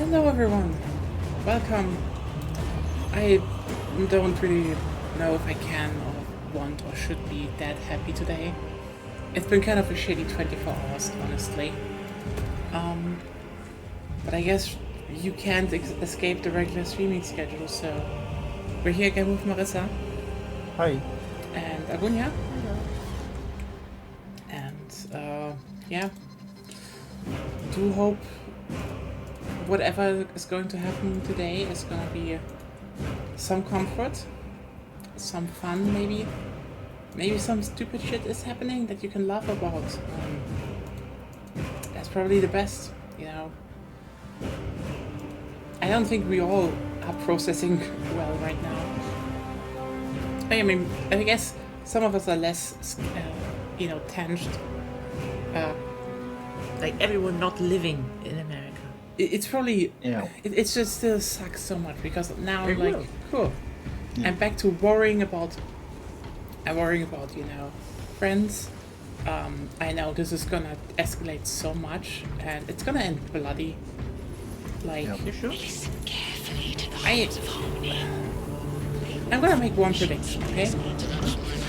Hello everyone, welcome. I don't really know if I can or want or should be that happy today. It's been kind of a shitty 24 hours, honestly. But I guess you can't escape the regular streaming schedule, so we're here again with Marissa Hi. and Agunya. And yeah, do hope whatever is going to happen today is going to be some comfort, some fun, maybe some stupid shit is happening that you can laugh about. That's probably the best, you know. I don't think we all are processing well right now. I mean, I guess some of us are less, tensed. Like everyone not living in America. It's probably, Yeah. it's just still sucks so much because now It I'm like, will. cool. Yeah. I'm back to worrying about, friends. I know this is gonna escalate so much and it's gonna end bloody. Like, Yep. You sure? Listen carefully to the I- heart of harmony. I'm gonna make one prediction, okay?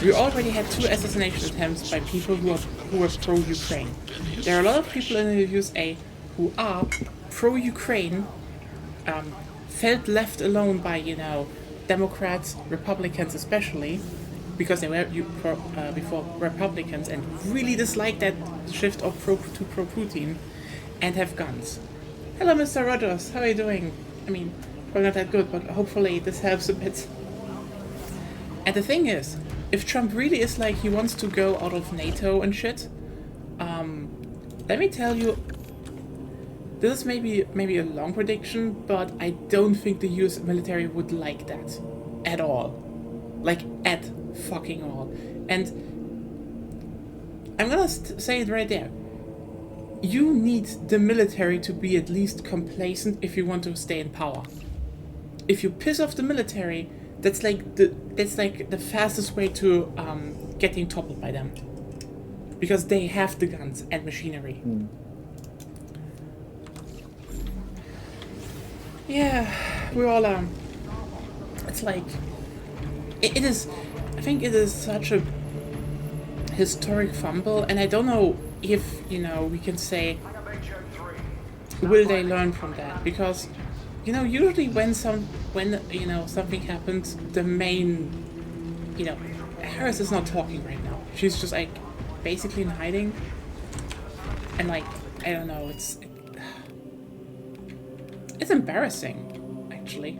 We already had 2 assassination attempts by people who were pro-Ukraine. There are a lot of people in the USA who are pro-Ukraine, felt left alone by, Democrats, Republicans especially, because they were before Republicans and really dislike that shift of pro-Putin and have guns. Hello, Mr. Rogers. How are you doing? I mean, probably not that good, but hopefully this helps a bit. And the thing is, if Trump really is like he wants to go out of NATO and shit, let me tell you, this is maybe a long prediction, but I don't think the US military would like that at all. Like, at fucking all. And I'm gonna say it right there. You need the military to be at least complacent if you want to stay in power. If you piss off the military, that's like the fastest way to getting toppled by them, because they have the guns and machinery. Yeah, we all it's like it is. I think it is such a historic fumble, and I don't know if we can say will they learn from that, because usually when something happens, the main Harris is not talking right now. She's just like basically in hiding, and like I don't know, it's embarrassing actually.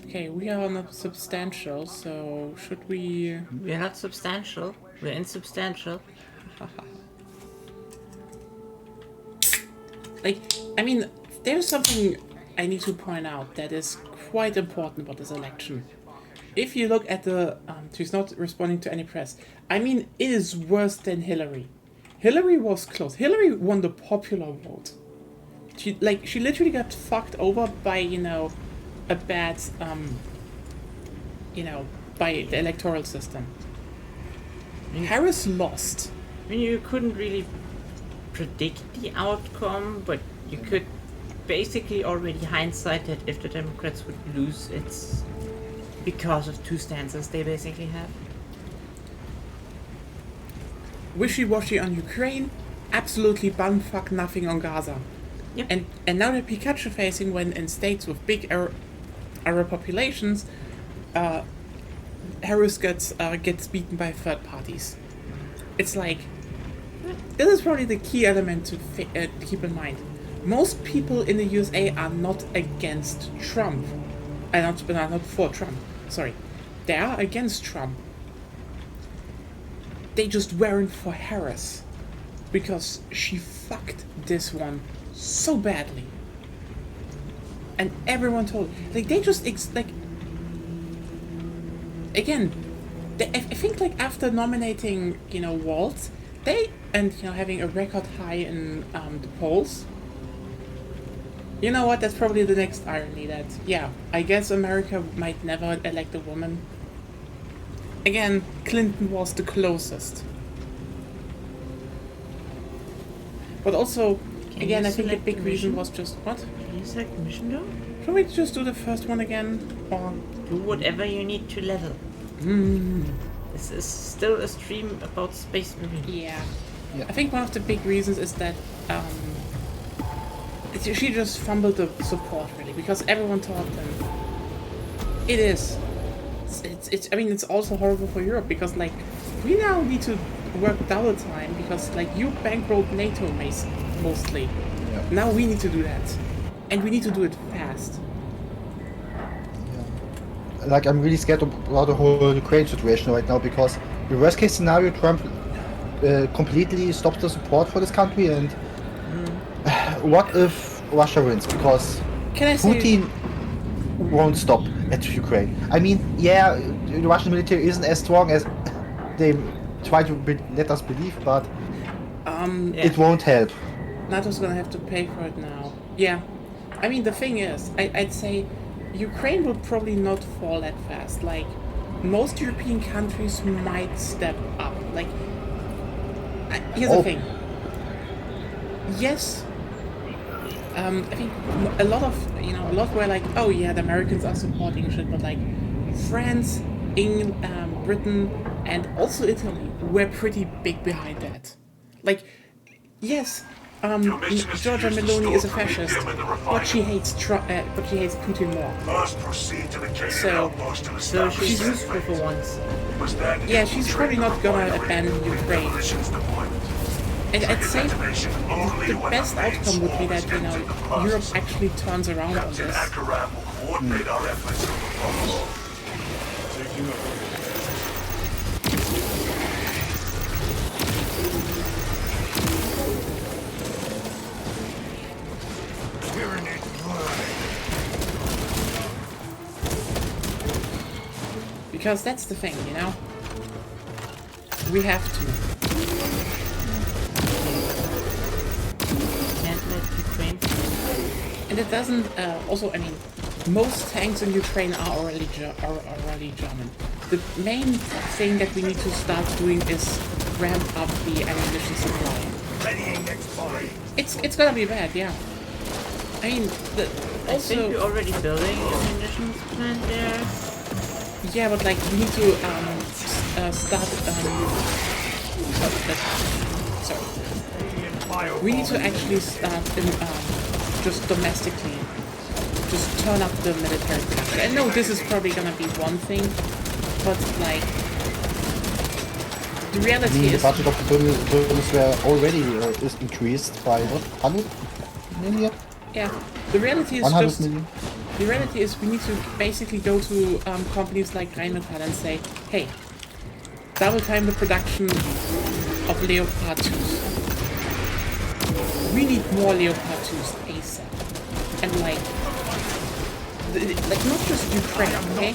Okay, we are on a substantial, so should we? We're not substantial. We're insubstantial. Like, I mean, there's something I need to point out that is quite important about this election. If you look at she's not responding to any press. I mean, it is worse than Hillary. Hillary was close. Hillary won the popular vote. She literally got fucked over by, a bad, by the electoral system. Harris lost. I mean, you couldn't really predict the outcome, but you could basically already hindsight that if the Democrats would lose, it's because of 2 stances they basically have. Wishy-washy on Ukraine, absolutely bumfuck nothing on Gaza. Yep. And now that Pikachu facing when in states with big Arab populations, Harris gets beaten by third parties. It's like, this is probably the key element to keep in mind. Most people in the USA are not against Trump. Not for Trump. Sorry. They are against Trump. They just weren't for Harris. Because she fucked this one so badly. And everyone told, like, they just, again, I think, like, after nominating, Waltz, and having a record high in the polls, you know what, that's probably the next irony, that, yeah, I guess America might never elect a woman. Again, Clinton was the closest. But also, Again, you I think the select big the reason mission? was just what? Can you select the mission though? Should we just do the first one again? Or Do whatever you need to level. This is still a stream about Space Marine. yeah. Yeah. I think one of the big reasons is that she just fumbled the support really because everyone taught them. It is. It's. I mean, it's also horrible for Europe because like we now need to work double time because like you bankrolled NATO mostly. Yeah. Now we need to do that, and we need to do it fast. Like, I'm really scared about the whole Ukraine situation right now because the worst case scenario, Trump completely stops the support for this country, and what if Russia wins? Because Can I say? Putin won't stop at Ukraine. I mean, yeah, the Russian military isn't as strong as they try to let us believe, but Yeah. it won't help. NATO's gonna have to pay for it now. Yeah. I mean, the thing is, I'd say Ukraine will probably not fall that fast. Like, most European countries might step up. Like, here's the Oh. thing. Yes, I think a lot were like, oh yeah, the Americans are supporting shit, but like, France, England, Britain, and also Italy were pretty big behind that. Like, yes, Giorgia Meloni is a fascist, but she hates Putin more. Must proceed to the gate So- outpost to So establish she's the useful for once. Must then Yeah, she's probably not gonna abandon Ukraine. Demolitions deployment. And I'd say Detonation only the when best the main outcome would be swarm is that, entering the process. Europe actually turns around on Captain this. Akaram will coordinate our efforts. Because that's the thing, you know? We have to. Can't let Ukraine. And it doesn't, also, I mean, most tanks in Ukraine are already German. The main thing that we need to start doing is ramp up the ammunition supply. Readying next volley. It's gonna be bad, yeah. I mean, I think we're also, already building a munitions plant there. yeah, but like, we need to, start, sorry. We need to actually start in, just domestically, just turn up the military production. I know this is probably gonna be one thing, but like, the I reality mean, the is, budget of the Bundeswehr already is increased by what, 100 million? yeah, the reality is 100 just, million? the reality is we need to basically go to companies like Rheinmetall and say, hey, double time the production of Leopard 2s. We need more Leopard 2s ASAP. And like not just Ukraine, okay?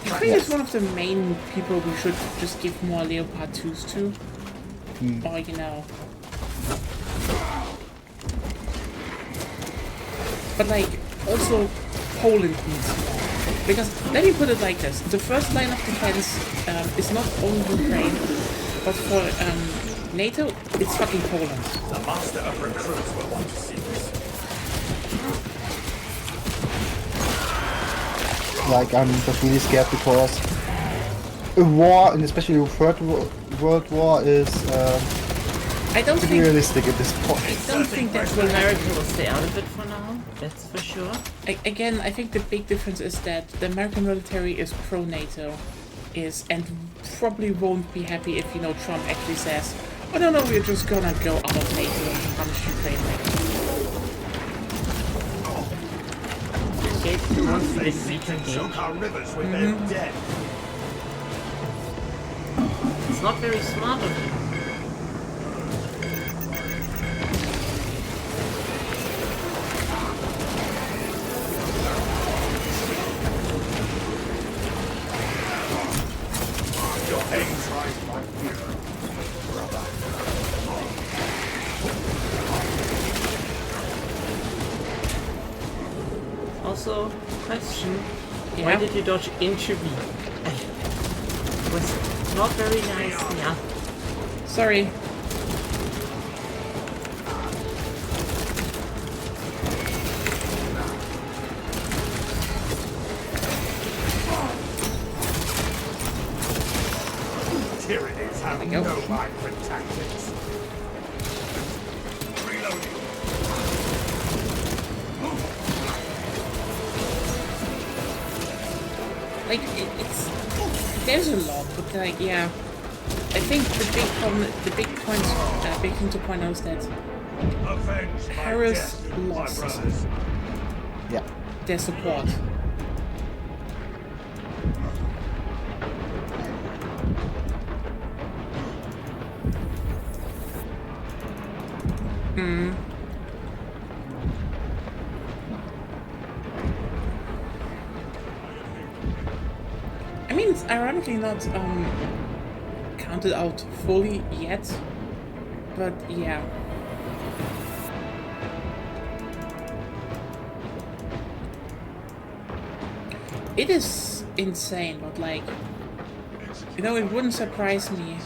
Ukraine is one of the main people we should just give more Leopard 2s to. Or, you know. But like, also Poland needs more. Because, let me put it like this, the first line of defense is not only Ukraine, but for NATO, it's fucking Poland. The master of recruits will want to see this. Like, I'm just really scared because a war, and especially the Third World War, is I don't pretty think realistic at this point. I don't think that will America happen. will stay out of it for now. That's for sure. Again, I think the big difference is that the American military is pro-NATO, and probably won't be happy if, you know, Trump actually says, oh no, we're just gonna go out of NATO and punish Ukraine later. They seek and choke our rivers with their dead. It's not very smart of him. Your aim tries my fear, brother. Also, question. Yeah? Why did you dodge into me? It was not very nice, yeah. Sorry. Tyranids have There we go. no migrant tactics. Reloading. Like, it's... There's a lot, but like, yeah. I think the big problem, the big point, big thing to point out is that Avenge my Harris death, my lost brothers. Yeah. their support. I mean, it's ironically not counted out fully yet, but yeah. It is insane, but like, you know, it wouldn't surprise me,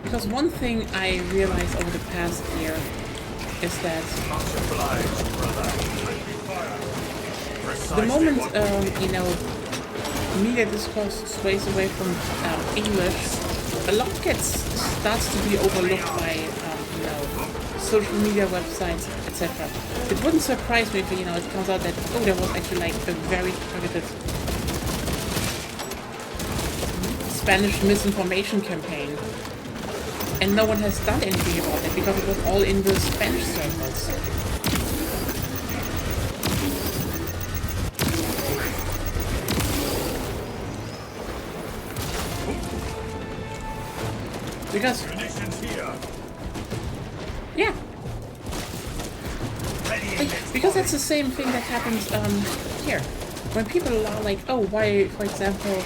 because one thing I realized over the past year is that the moment, you know, media discourse sways away from English, a lot starts to be overlooked by, you know, social media websites, etc. It wouldn't surprise me if, you know, it comes out that, oh, there was actually like a very targeted Spanish misinformation campaign, and no one has done anything about it because it was all in the Spanish circles. Because, yeah, because that's the same thing that happens here. When people are like, oh, why, for example,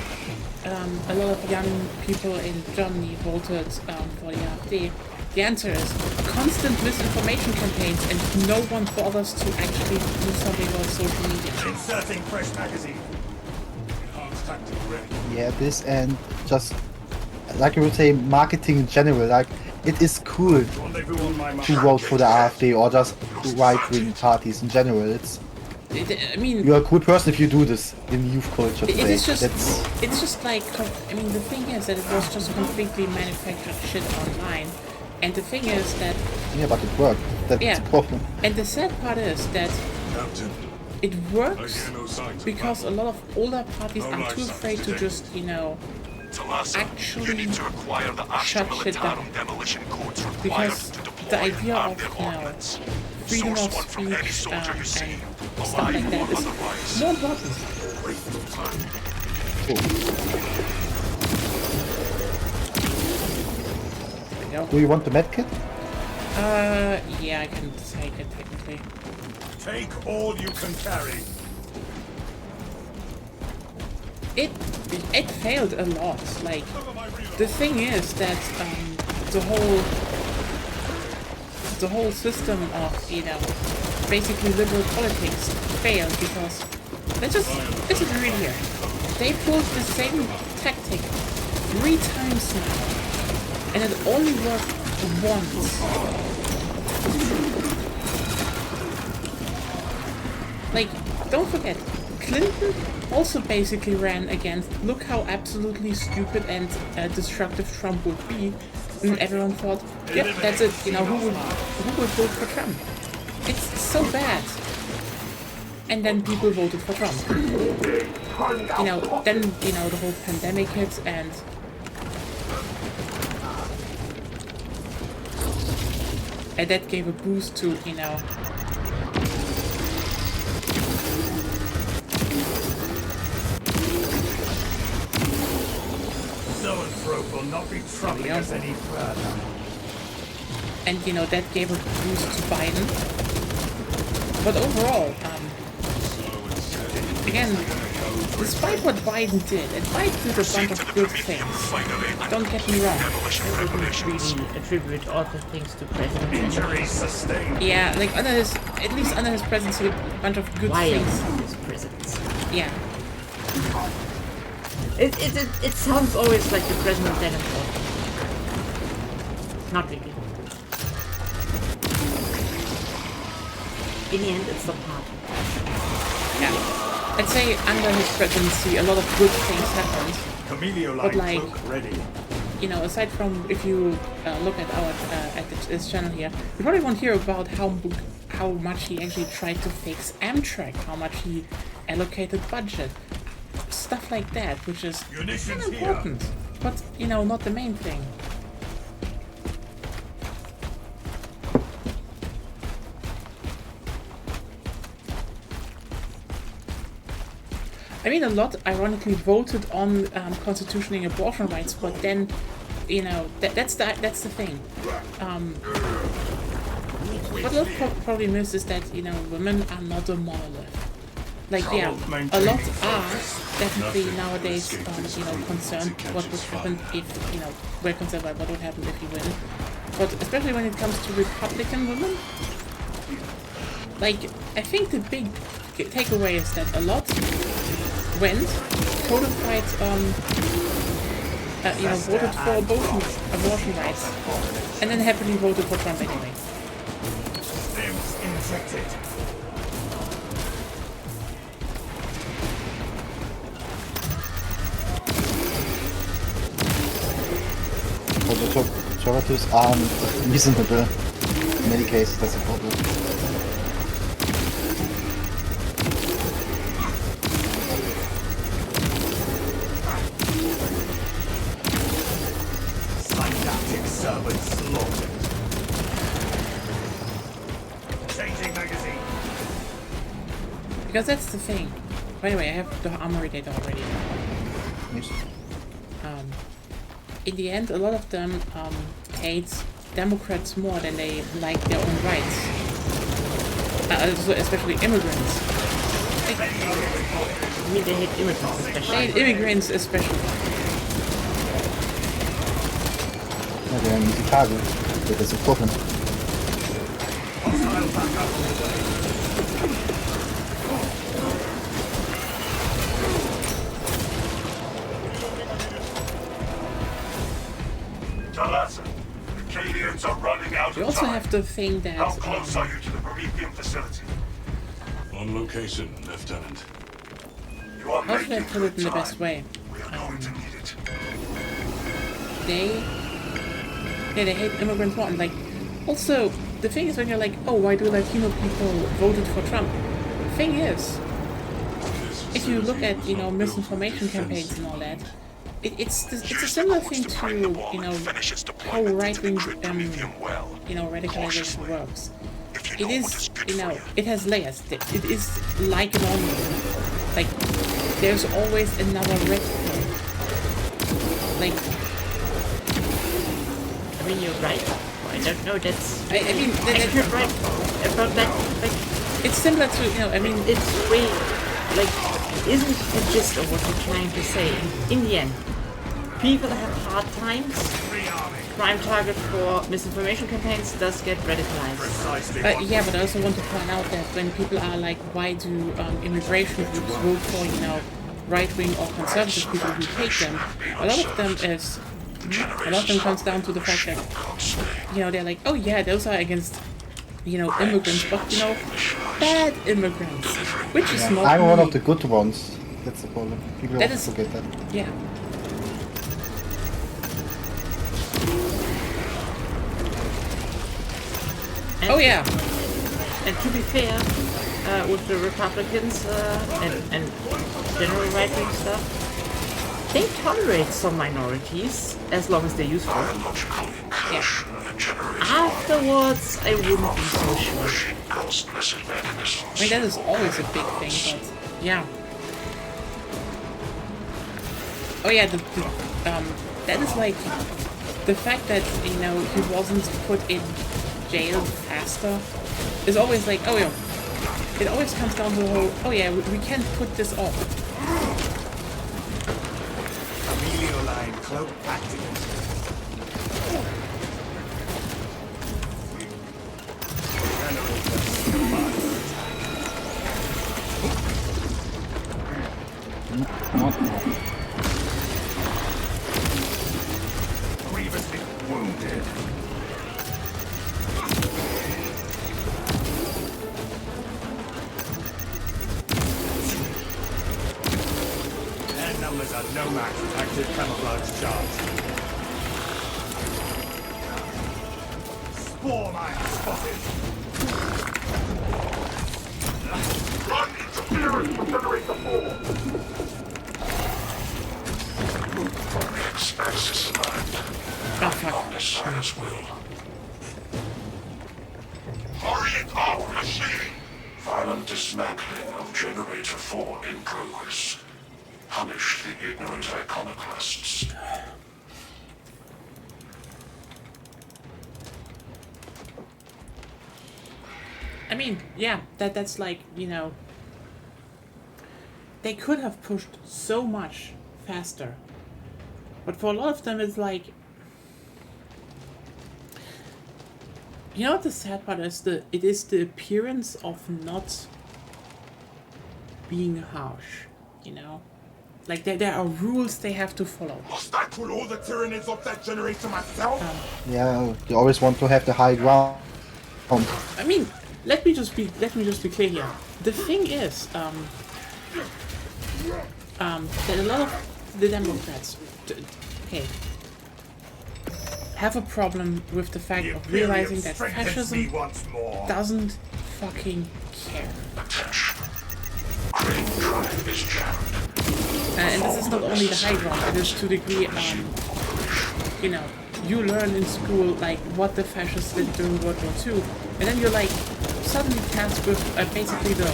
a lot of young people in Germany voted for the AfD, the answer is constant misinformation campaigns, and no one bothers to actually do something about social media. Inserting fresh magazine. Enhanced tactic ready. Yeah, this and just like you would say, marketing in general. Like it is cool Rendezvous on my to vote for the AfD or just right-wing parties in general. I mean, You're a cool person if you do this in youth culture it today. is just, That's, it's just like, I mean, the thing is that it was just completely manufactured shit online, and the thing is that, yeah, but it worked. That's yeah, the problem. and the sad part is that Captain, it I works hear no signs of because a battle. lot of older parties No are life too signs afraid to today. just, you know, Talassa, actually you need to acquire the Astra shut shit down. Militarum demolition codes required Because to deploy the idea and arm of, their you know, ordnance. freedom of Source one from any speech soldier you and see, stuff alive like that or is otherwise. more important. Waste of time. There we go. Do you want the medkit? Yeah, I can take it technically. Take all you can carry. It failed a lot. Like, the thing is that the whole system of, you know, basically liberal politics failed because let's be real here. They pulled the same tactic 3 times now, and it only worked once. Like, don't forget, Clinton also basically ran against, look how absolutely stupid and destructive Trump would be, and everyone thought, yep, that's it, you know, who would vote for Trump? It's so bad. And then people voted for Trump. You know, then, you know, the whole pandemic hit, and that gave a boost to, you know, Zoanthrope will not be troubling us any further. and, you know, that gave a boost to Biden. But overall, again, despite what Biden did, and Biden did a bunch of good things, don't get me wrong. I wouldn't really attribute all the things to President Trump. Injuries sustained. Yeah, like under his, at least under his presidency, a bunch of good While things. his presidency. Yeah, It sounds always like the president then important. Not really. In the end, it's the party. yeah. I'd say under his presidency, a lot of good things happened. Camelio But, line like, cloak ready. you know, aside from if you look at our this channel here, you probably won't hear about how much he actually tried to fix Amtrak, how much he allocated budget, stuff like that, which is kind Munitions of here. important, but you know, not the main thing. I mean, a lot, ironically, voted on constitutioning abortion rights, but then, you know, that's the thing. What a lot probably miss is that, you know, women are not a monolith. Like, yeah, a lot are definitely nowadays, you know, concerned what would happen if, you know, we're concerned about what would happen if you win. But especially when it comes to Republican women, like, I think the big takeaway is that a lot went, codified, you know, voted for abortion rights, and then happily voted for Trump anyway. Limbs infected. But the conservatives aren't reasonable in many cases, that's a problem. Synaptic servant slaughtered. Changing magazine. Because that's the thing. By the way, I have the armory data already. Yes. In the end, a lot of them hate Democrats more than they like their own rights. So especially immigrants. I mean, they hate immigrants They especially. hate immigrants especially. Ja, wir haben die Frage. Das ist ein Problem. Hostile backup on the way. Talassa, the Cadians are running out We of also time. have the thing that How close are you to the Promethean facility? On location, Lieutenant. You are how should I making put it good in the time. best way? We are going to need it. They hate immigrants more. And like, also the thing is when you're like, oh, why do Latino people voted for Trump? The thing is, if you look at, you know, misinformation campaigns and all that, it's a similar thing to, you know, how right-wing you know, radicalization works. It is, you know, it has layers. It is like an onion. Like, there's always another red pill. Like, I mean, you're right. I don't know. That's I mean, accurate, right? About that, like, it's similar to, you know, I mean, it's way, like, isn't the gist of what you're trying to say? In the end, people that have hard times, prime target for misinformation campaigns, does get radicalized. Precisely yeah, but I also want to point out that when people are like, why do immigration groups vote for, you know, right-wing or conservative people who hate them, a lot of them comes down to the fact that, you know, they're like, oh yeah, those are against, you know, immigrants, but, you know, bad immigrants, which is not I'm one me. of the good ones. That's the problem. People That often is- forget that. Yeah. And, Oh yeah. And to be fair, with the Republicans and general right-wing stuff, they tolerate some minorities as long as they're useful. Yeah. Afterwards, I wouldn't be so sure. I mean, that is always a big thing, but yeah. Oh yeah, that is like the fact that, you know, he wasn't put in jail faster is always like, oh yeah, it always comes down to the whole, oh yeah, we can't put this off. Camelio line cloak activated. Grievously wounded. And now Numbers are no match with active camouflage charge. Spore mine spotted. Run interference to generate the fall. X-axis aligned. Oh fuck. Messiah's will. Hurry it up, machine! Violent dismantling of Generator 4 in progress. Punish the ignorant iconoclasts. I mean, yeah, that's like, you know, they could have pushed so much faster. But for a lot of them, it's like, you know what the sad part is? It is the appearance of not being harsh, you know? Like, there are rules they have to follow. Must I pull all the tyrannies of that generator myself? Yeah, you always want to have the high ground. I mean, let me just be clear here. The thing is, that a lot of the Democrats, okay, have a problem with the fact of realizing that fascism doesn't fucking care. Attention. Crane drive is jammed. And this is not only the high ground, it is to a degree, you know, you learn in school, like, what the fascists did during World War II, and then you're, like, suddenly tasked with basically the,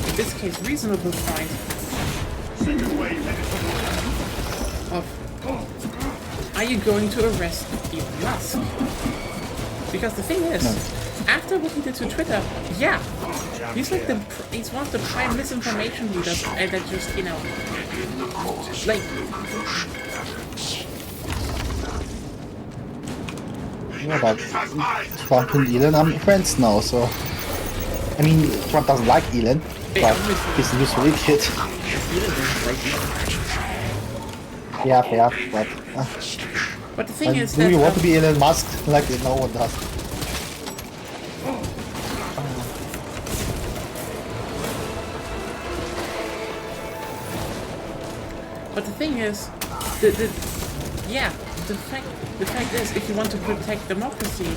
in this case, reasonable point of, are you going to arrest Elon Musk? Because the thing is, after what he did to Twitter, yeah, he's like he's one of the prime misinformation leaders that just, you know, like, Yeah, but Trump and Elon are friends now, so... I mean, Trump doesn't like Elon, but he's a useful idiot. Yeah, fair, but... but the thing is do that, you want to be Elon Musk? Like, no one does. but the thing is, the fact is, if you want to protect democracy,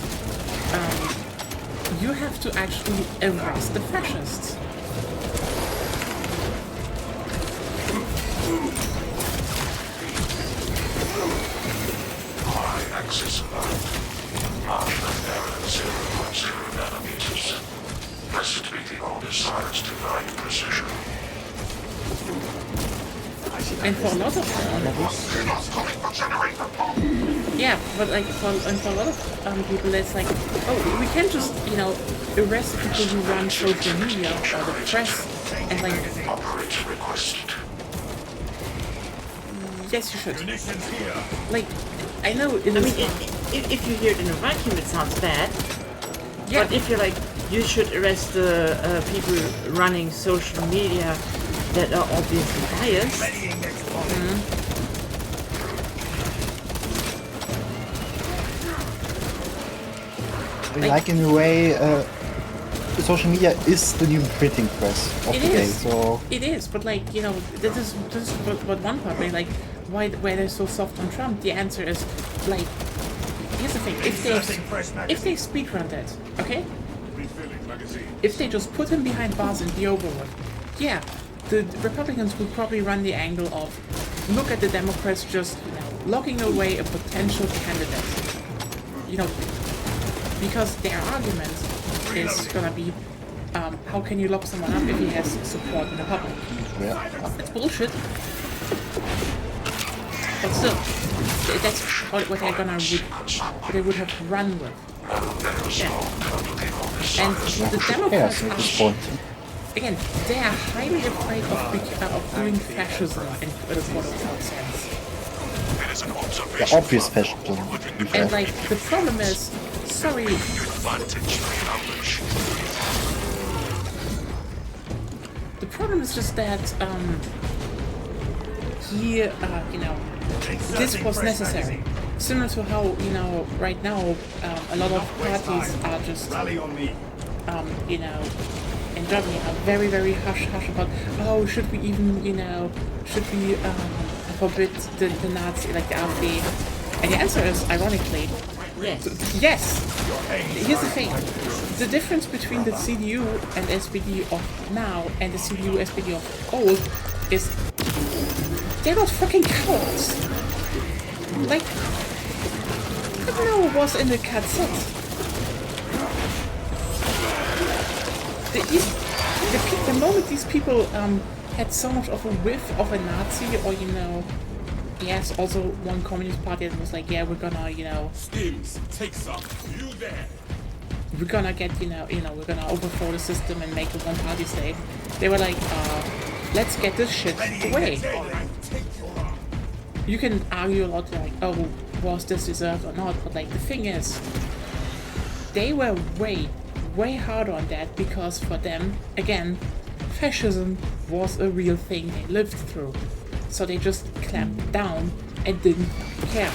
you have to actually arrest the fascists. Y-axis aligned. Margin of error 0.0 nanometers. Blessed be the oldest science divine precision. And for a lot of yeah, but like for a lot of people, it's like, oh, we can't just, you know, arrest people who run social media or the press and like. Operator requested. Yes, you should. Like, I know. I mean, if you hear it in a vacuum, it sounds bad. Yeah. But if you're like, you should arrest the people running social media that are obviously biased. Like, in a way, social media is the new printing press of the day, so... It is, but like, you know, this is what one part, right? Like, why they're so soft on Trump? The answer is, like, here's the thing: if they speedrun that, okay? If they just put him behind bars and be over with, yeah, the Republicans would probably run the angle of, look at the Democrats just, you know, locking away a potential candidate, you know, because their argument is gonna be, how can you lock someone up if he has support in the public? Yeah. That's bullshit. But still, that's what they're gonna what they would have run with. Yeah. And the Democrats Yeah, at this point. again, they are highly afraid of doing fascism in a quote-unquote sense. The obvious fashion, to be fair. And like, the problem is, sorry, the problem is just that, he, you know, this was necessary. Similar to how, you know, right now, a lot of parties are just, you know, in Germany are very, very hush-hush about, oh, should we even, you know, should we, forbid the Nazi, like the AfD? And the answer is, ironically, Yes. yes. Here's the thing. The difference between the CDU and SPD of now and the CDU SPD of old is they're not fucking cowards. Like, I don't know what was in the KZ. The moment these people had so much of a whiff of a Nazi, or yes, also one communist party that was like, yeah, we're gonna, Stims, take some. You there. we're gonna get, we're gonna overthrow the system and make a one-party state. They were like, let's get this shit away. You can argue a lot, like, oh, was this deserved or not? But like, the thing is, they were way harder on that because for them, again, fascism was a real thing they lived through. So they just clamped down and didn't care.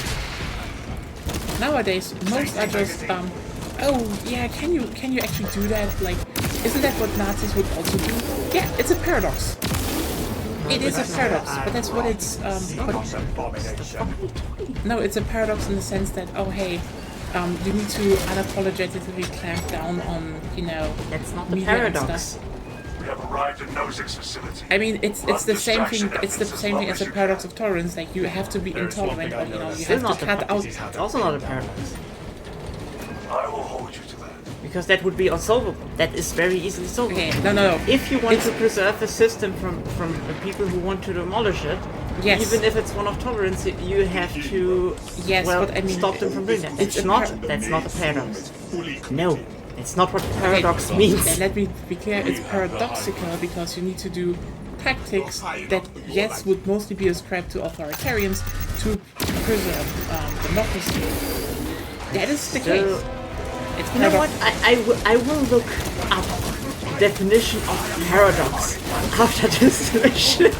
Nowadays, most are just, oh yeah, can you actually do that? Like, isn't that what Nazis would also do? Yeah, it's a paradox. It is a paradox, but that's what it's, no, it's a paradox in the sense that, oh hey, you need to unapologetically clamp down on, That's not the media and paradox. stuff. We have arrived at Nozick's facility. I mean, it's the same thing. It's the same thing as the paradox of tolerance. Like, you have to be intolerant, or you Still have not to the cut out. It's also not a paradox. I will hold you to that. Because that would be unsolvable. That is very easily solvable. Okay, no. If you want It's- to preserve a system from the people who want to demolish it, Yes. even if it's one of tolerance, you have to Yes, well, but I mean, stop them from doing that. it's That's a not par- that's not a paradox. No, it's not what paradox Okay, means. then let me be clear. It's paradoxical because you need to do tactics that, yes, would mostly be ascribed to authoritarians to preserve democracy. That is the case. So, It's you know what? paradox. I will look up the definition of paradox after this session.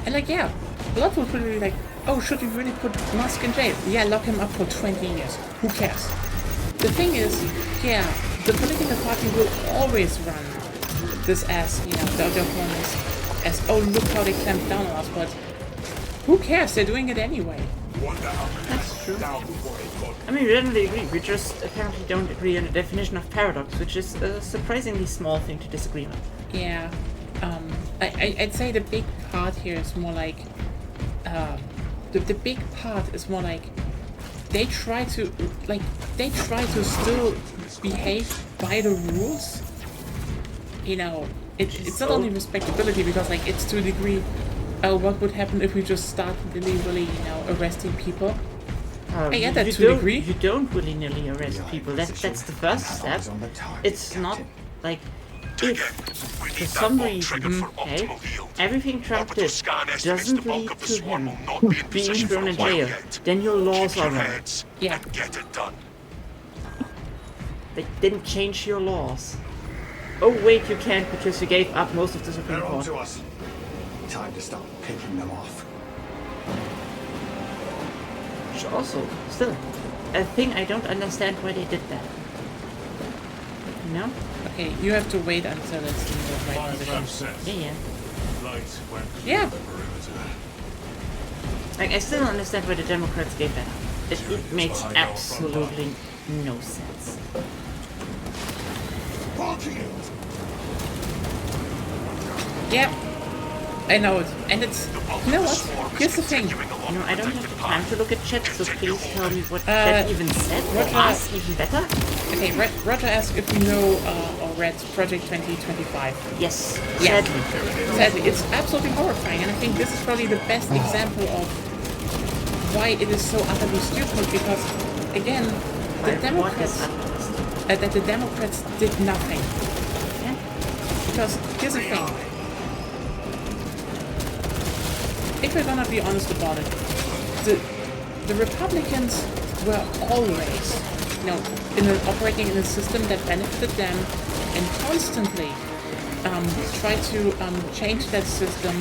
And like, yeah, a lot would be like, oh, should we really put Musk in jail? Yeah, lock him up for 20 years. Who cares? The thing is, yeah, the political party will always run this as, the other opponents, as, oh, look how they clamped down on us, but who cares? They're doing it anyway. That's true. I mean, we generally agree. We just apparently don't agree on the definition of paradox, which is a surprisingly small thing to disagree on. Yeah, I'd say the big part here is more like, the big part is more like, they try to still behave by the rules. It's not only respectability, because like, it's to a degree, what would happen if we just start really, arresting people? I get that to a degree. You don't willy-nilly arrest people. That's the first step. It's not like if for some reason, okay, everything Trump did doesn't lead to him being thrown in jail, then your laws are wrong. Yeah. Get it done. They didn't change your laws. Oh wait, you can't because you gave up most of the Supreme They're on Court. to us. Time to stop picking them off. Which also, still, a thing I don't understand why they did that. Okay, you have to wait until it's in the right position. Set. Yeah. Light went through Yeah. the perimeter. Like, I still don't understand why the Democrats gave that up. It makes absolutely no sense. Yeah, I know it. And it's, you know what? Here's the thing. I don't have the time to look at chat, so please tell me what chat even said. Or Roger. ask even better. Okay, Roger asked if we know or read Project 2025. Yes, Yeah. sadly. Sadly, it's absolutely horrifying, and I think this is probably the best example of why it is so utterly stupid, because, again, the What has Democrats, happened? that the Democrats did nothing. Yeah. Because, here's the thing. If we're gonna be honest about it, the Republicans were always, operating in a system that benefited them, and constantly try to change that system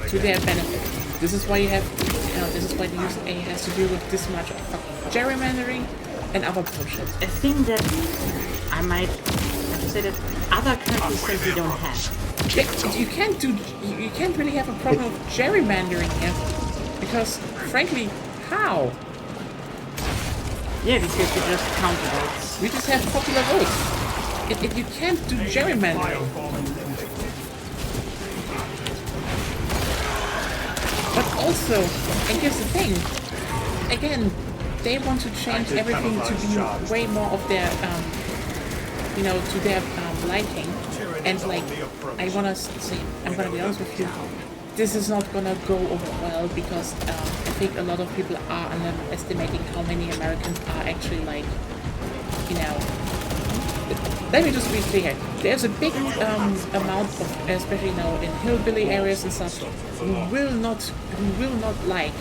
to their benefit. This is why you have, this is why the USA has to deal with this much of fucking gerrymandering and other bullshit. A thing that I might have to say that other countries simply don't have. Yeah, you can't do. You can't really have a problem with gerrymandering here, because frankly, how? Yeah, because you just count the votes. We just have popular votes. You can't do gerrymandering. But also, and here's the thing. Again, they want to change everything to be way more of their, to their liking. And like, I wanna say, I'm gonna be honest with you. This is not gonna go over well because I think a lot of people are underestimating how many Americans are actually like, let me just be clear. There's a big amount of, especially in hillbilly areas and stuff, who will not like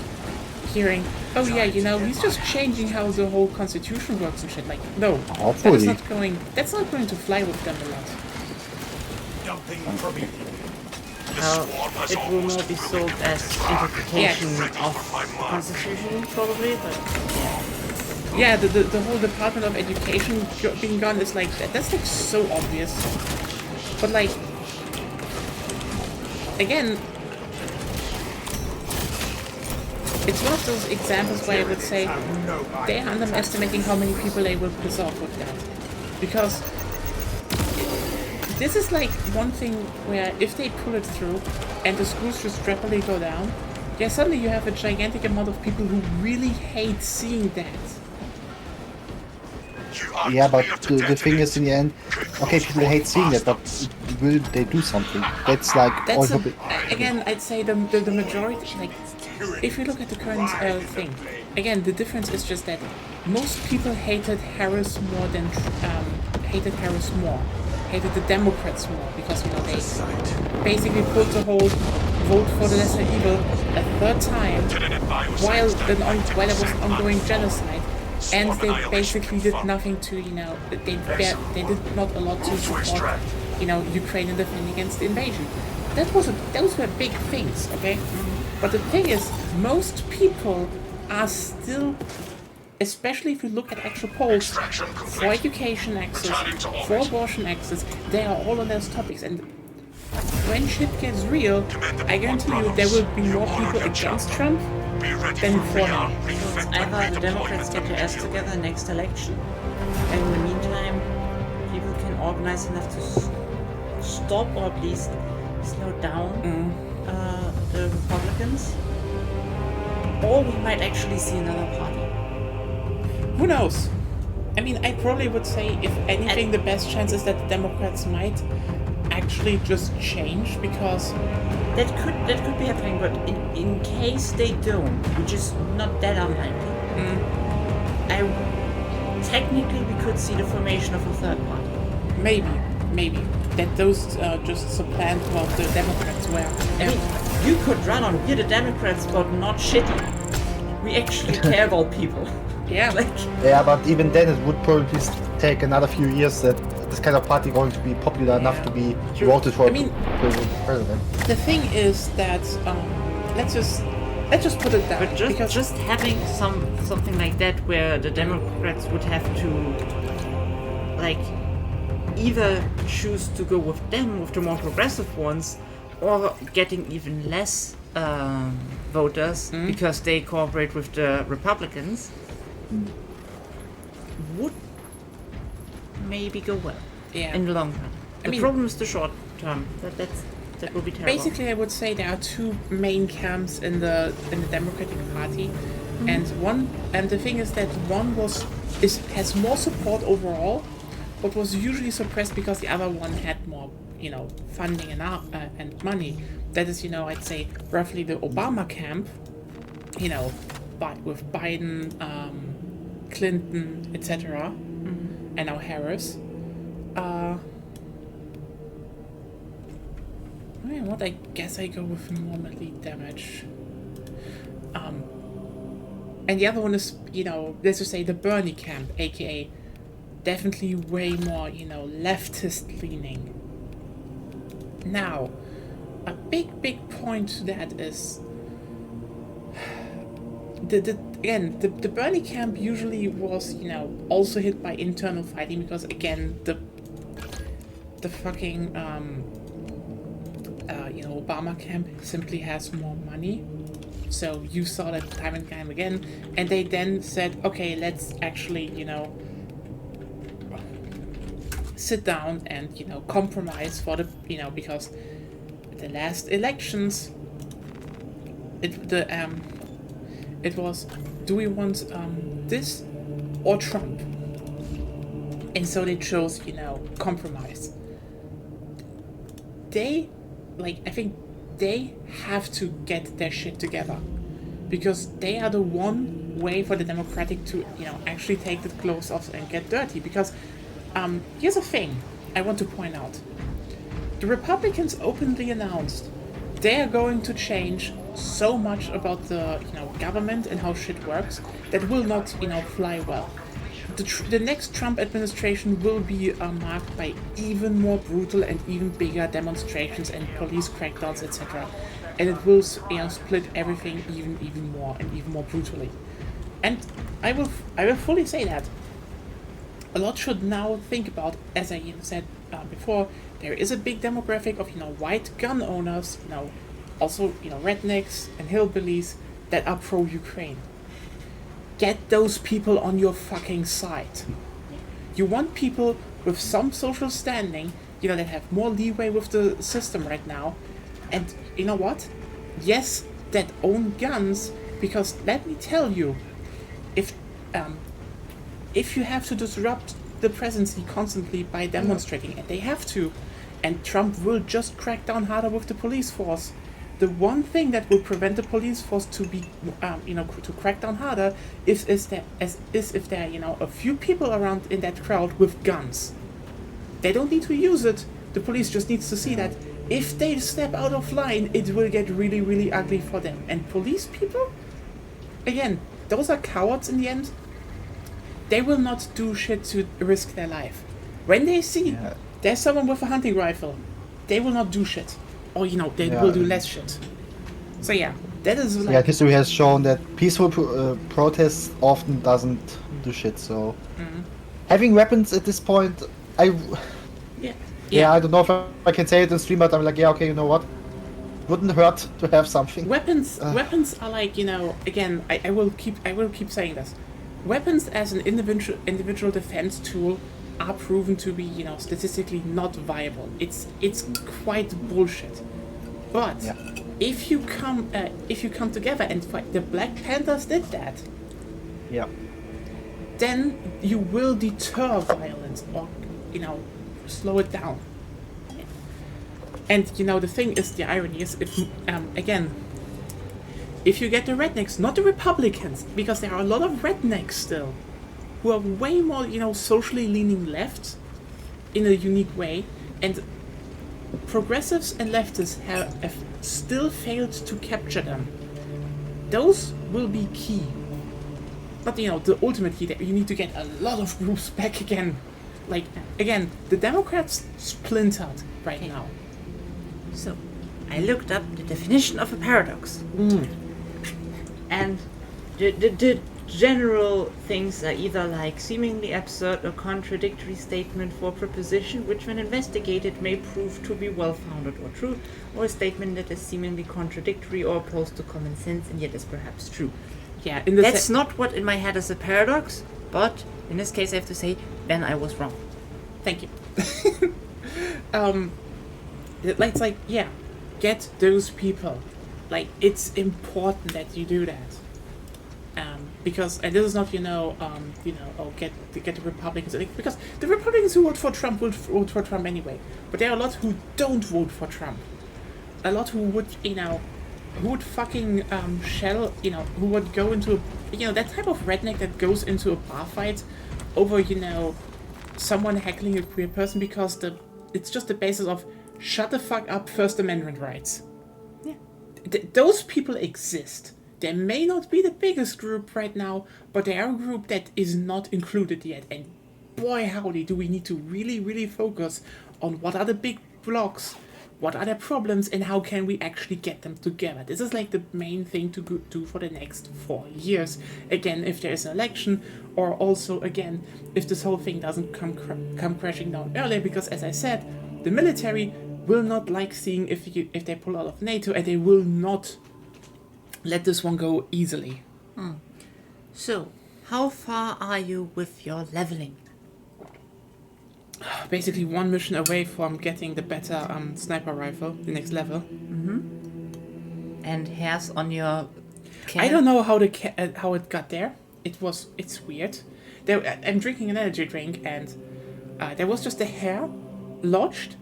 hearing, oh yeah, he's just changing how the whole constitution works and shit. Like, no, Hopefully. that's not going to fly with them a lot. It will not be sold as interpretation of the Constitution, probably, but Yeah, the whole Department of Education being gone is like, that's like so obvious. But like, again, it's one of those examples where I would say they're underestimating how many people they will piss off with that. Because this is like one thing where if they pull it through and the schools just rapidly go down, yeah, suddenly you have a gigantic amount of people who really hate seeing that. Yeah, but the thing is, in the end, okay, people hate seeing it, but will they do something? That's like That's also. again, I'd say the majority, like, if you look at the current thing, again, the difference is just that most people hated Harris more than hated the Democrats more, because they basically put the whole vote for the lesser evil a third time while there was ongoing genocide, and they basically did nothing to they did not a lot to support Ukraine in defending against the invasion. Those were big things, okay? But the thing is, most people are still, especially if you look at actual polls, for education access, for abortion access, they are all on those topics. And when shit gets real, I guarantee you there will be more people against Trump than for him. it's either the Democrats get their ass together next election, and in the meantime, people can organize enough to stop or at least slow down the Republicans, or we might actually see another party. Who knows? I mean, I probably would say, if anything, the best chance is that the Democrats might actually just change, because That could be happening, but in case they don't, which is not that unlikely, technically we could see the formation of a third party. maybe that those just supplant what the Democrats were. I mean, you could run on we're the Democrats, but not shitty. We actually care about people. Yeah, Yeah, but even then, it would probably take another few years that this kind of party going to be popular enough to be voted for president. the thing is that let's just put it down. But because just having something like that where the Democrats would have to either choose to go with them, with the more progressive ones, or getting even less voters because they cooperate with the Republicans, would maybe go well in the long run. The problem is the short term. That would be terrible. Basically, I would say there are two main camps in the Democratic Party, and the thing is that one has more support overall, but was usually suppressed because the other one had more, funding and money. That is, I'd say roughly the Obama camp, with Biden, Clinton, etc., and now Harris. What I guess I go with normally damage. And the other one is, let's just say the Bernie camp, aka definitely way more, leftist leaning. Now, a big point to that is again, the Bernie camp usually was, also hit by internal fighting because, again, the fucking, Obama camp simply has more money. So you saw that time and time again. And they then said, okay, let's actually, sit down and, compromise for the, because the last elections, it was, do we want this or Trump? And so they chose, compromise. I think they have to get their shit together. Because they are the one way for the Democratic to, actually take the clothes off and get dirty. Because, here's a thing I want to point out. The Republicans openly announced they are going to change so much about the government and how shit works that will not fly well. The next Trump administration will be marked by even more brutal and even bigger demonstrations and police crackdowns, etc. And it will split everything even more and even more brutally. And I will fully say that a lot should now think about, as I said before, there is a big demographic of white gun owners, also rednecks and hillbillies that are pro-Ukraine. Get those people on your fucking side. You want people with some social standing, that have more leeway with the system right now, and you know what? Yes, that own guns, because let me tell you, if you have to disrupt the presidency constantly by demonstrating, and they have to, and Trump will just crack down harder with the police force. The one thing that will prevent the police force to be, to crack down harder is if there are, a few people around in that crowd with guns. They don't need to use it. The police just needs to see that if they step out of line, it will get really, really ugly for them. And police people, again, those are cowards in the end. They will not do shit to risk their life. When they see there's someone with a hunting rifle, they will not do shit. Or, they will do less shit. So that is like... history has shown that peaceful protests often doesn't do shit, so... Having weapons at this point, I don't know if I can say it in stream, but I'm like, okay, you know what? Wouldn't hurt to have something. Weapons are like, again, I will keep saying this. Weapons as an individual defense tool are proven to be, statistically not viable. It's quite bullshit. But if you come together and fight, the Black Panthers did that. Yeah. Then you will deter violence or, slow it down. And the thing is, the irony is, if you get the rednecks, not the Republicans, because there are a lot of rednecks still, who are way more, socially leaning left in a unique way, and progressives and leftists have still failed to capture them. Those will be key. But, ultimately, you need to get a lot of groups back again. Like, again, the Democrats splintered right now. So, I looked up the definition of a paradox. And the general things are either like seemingly absurd or contradictory statement for a proposition which when investigated may prove to be well-founded or true, or a statement that is seemingly contradictory or opposed to common sense and yet is perhaps true. Yeah, that's not what in my head is a paradox, but in this case I have to say, then I was wrong. Thank you. It's like, get those people. Like, it's important that you do that. Because, and this is not, get the Republicans, because the Republicans who vote for Trump will vote for Trump anyway. But there are a lot who don't vote for Trump. A lot who would, who would fucking who would go into, that type of redneck that goes into a bar fight over, someone heckling a queer person because it's just the basis of shut the fuck up, First Amendment rights. Yeah. Those people exist. They may not be the biggest group right now, but they are a group that is not included yet. And boy howdy, do we need to really, really focus on what are the big blocks What are their problems and how can we actually get them together? This is like the main thing to do for the next 4 years. Again, if there is an election, or also again, if this whole thing doesn't come crashing down earlier, because as I said, the military will not like seeing if they pull out of NATO, and they will not let this one go easily. So, how far are you with your leveling? Basically, one mission away from getting the better sniper rifle, the next level. And hairs on your I don't know how how it got there. It's weird. I'm drinking an energy drink, and there was just a hair lodged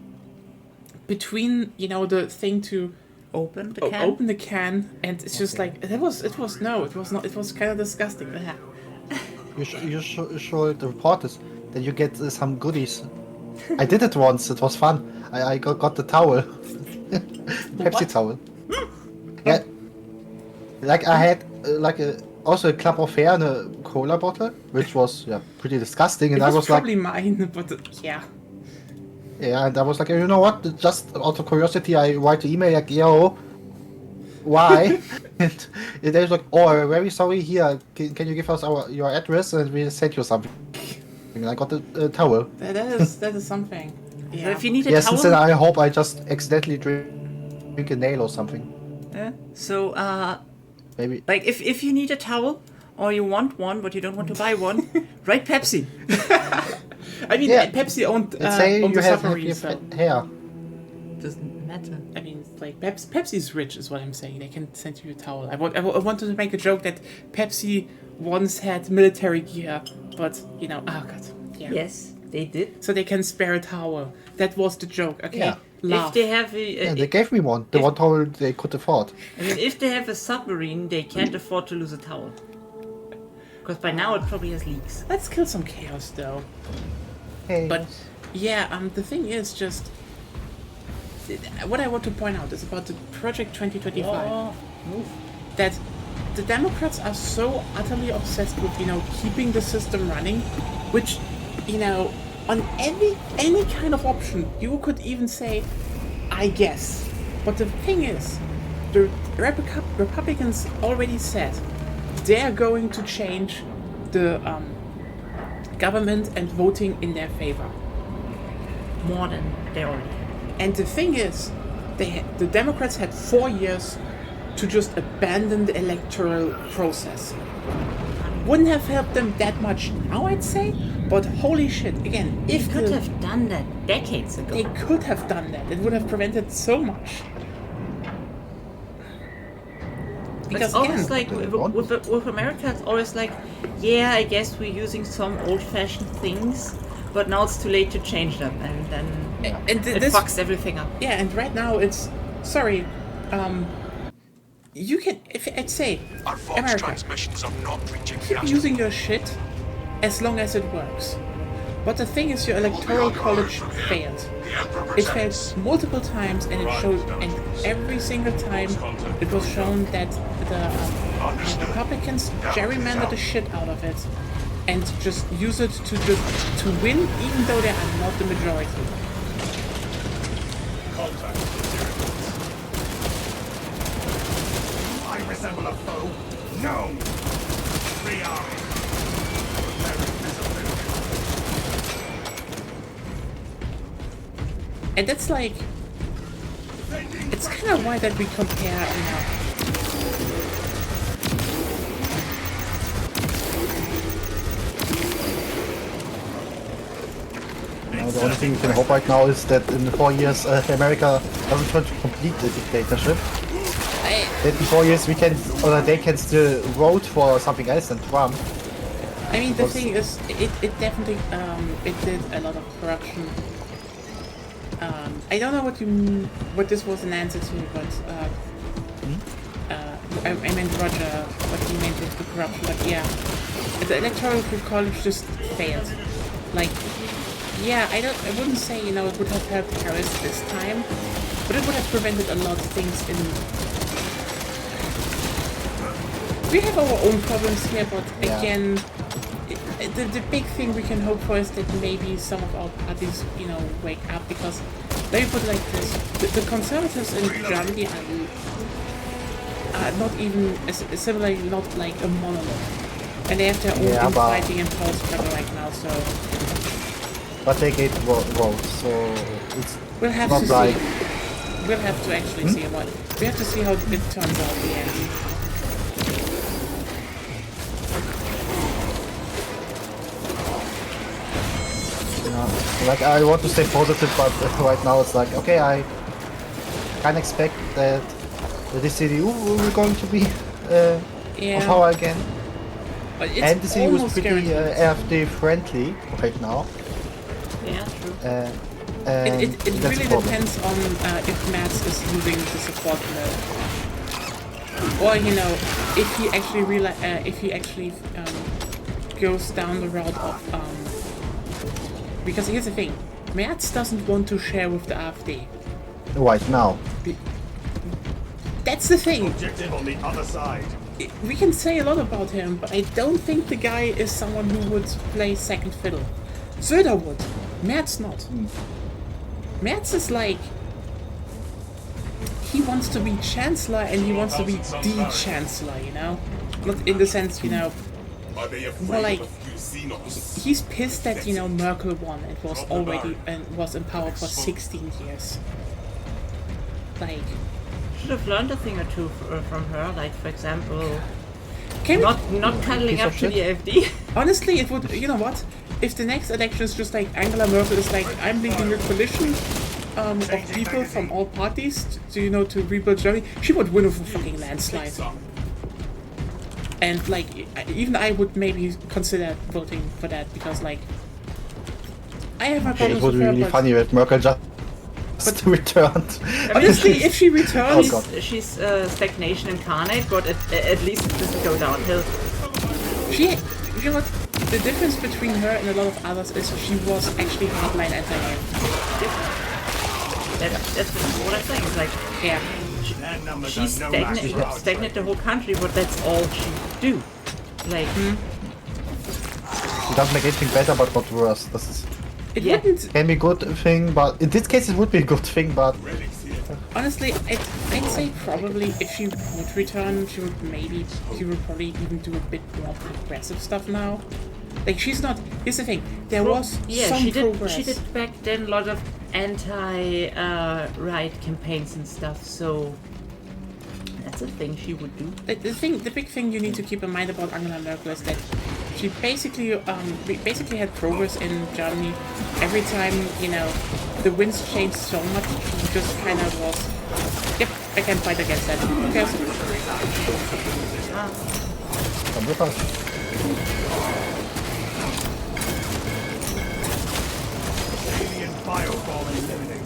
between the thing to open the open the can, and it's just like it was not. It was kind of disgusting. You should report this, that you get some goodies. I did it once. It was fun. I got the towel, Pepsi towel. Yeah, like I had also a club of hair and a cola bottle, which was pretty disgusting. And It I was was probably like, mine, but yeah. yeah, and I was like, you know what? Just out of curiosity, I write the email like, yo, why? and they was like, oh, we're very sorry. Here, can you give us your address and we send you something? And I got the towel. That is something. So Yeah. if you need a Yeah, towel, since then I hope I just accidentally drink a nail or something. so Maybe. like if you need a towel or you want one but you don't want to buy one, write Pepsi. I mean, Yeah. Pepsi owned Let's say owned you the have submarine, so hair. Doesn't matter. I mean, it's like Pepsi's rich, is what I'm saying. They can send you a towel. I wanted to make a joke that Pepsi once had military gear, but oh god, yeah. Yes, they did. So they can spare a towel. That was the joke. Okay, Yeah. laugh. If they have Yeah, they gave me one. The one towel they could afford. I mean, if they have a submarine, they can't afford to lose a towel. Because by now it probably has leaks. Let's kill some chaos, though. Hey. But yeah, the thing is just what I want to point out is about the Project 2025 that the Democrats are so utterly obsessed with keeping the system running, which on any kind of option you could even say, I guess. But the thing is, the Republicans already said they are going to change the government and voting in their favor. More than they already have. And the thing is, the Democrats had 4 years to just abandon the electoral process. Wouldn't have helped them that much now, I'd say, but holy shit, again, They could have done that decades ago. they could have done that. It would have prevented so much. Because It's always again, like with America, it's always like, yeah, I guess we're using some old-fashioned things, but now it's too late to change them, and then and it this fucks everything up. yeah, and right now it's sorry. You can, if I'd say, Our voice America, transmissions are not reaching the keep using your shit as long as it works. But the thing is, your electoral college failed. It failed multiple times, and it showed, and every single time it was shown that the Republicans gerrymandered the shit out of it, and just use it to win, even though they are not the majority. Contact. I resemble a foe? No! We are very visible. And that's like, it's kind of why that we compare, The only thing we can hope right now is that in 4 years America doesn't turn to complete the dictatorship. That in 4 years they can still vote for something else than Trump. I mean, the thing is, it definitely, it did a lot of corruption. I don't know what this was an answer to, but, I meant Roger, what he meant with the corruption, but yeah. The Electoral College just failed. Like, yeah, I wouldn't say, it would have helped Harris this time, but it would have prevented a lot of things in... We have our own problems here, but again, the big thing we can hope for is that maybe some of our parties, you know, wake up, because let me put it like this: the conservatives in Germany are not even similarly not like a monolith, and they have their own infighting and power struggle right now. So, but they get votes, so it's we'll have not to like. see. We'll have to actually see what we have to see how it turns out in the end. Like, I want to stay positive, but right now it's like, okay, I can expect that the CDU will going to be on power again. But it's And the CDU was almost pretty guaranteed. AfD friendly right now. Yeah, true. And It that's really a problem. depends on if Merz is losing the support mode. Or, you know, if he actually goes down the route of because here's the thing, Merz doesn't want to share with the AfD. Right now. That's the thing. Objective on the other side. We can say a lot about him, but I don't think the guy is someone who would play second fiddle. Söder would. Merz not. Merz is like, he wants to be chancellor and he wants to be the chancellor, you know? Not in the sense, you know, Are they more like, afraid of you, Xenos? he's pissed that, you know, Merkel won and was already and was in power for 16 years. Like, Should have learned a thing or two from her, like for example, can we, not cuddling Piece up of to the AfD. honestly, it would, you know what? If the next election is just like Angela Merkel is like, I'm leading a coalition of people from all parties to, you know, to rebuild Germany, she would win with a fucking landslide. And like, even I would maybe consider voting for that, because like, I have my It problems would with be her, really but funny if Merkel just returned. honestly, if she returns, God. She's stagnation incarnate, but at least it doesn't go downhill. she, you know what? The difference between her and a lot of others is she was actually hardline anti-man. That's what I'm saying. It's like, Yeah. Their numbers she's are no match for our stagnate the whole country, but that's all she do. Like, It doesn't make anything better, but not worse. This is, It Yeah. wouldn't, can be a good thing, but in this case it would be a good thing, but honestly, I'd say probably if she would return, she would probably even do a bit more progressive stuff now. Like, she's not, here's the thing, there was some she did. progress. She did back then a lot of anti-right campaigns and stuff. So that's a thing she would do. The big thing you need to keep in mind about Angela Merkel is that she basically had progress in Germany. Every time, you know, the winds changed so much, she just kind of was, yep, I can fight against that. Who cares? come with us. alien fireball eliminated.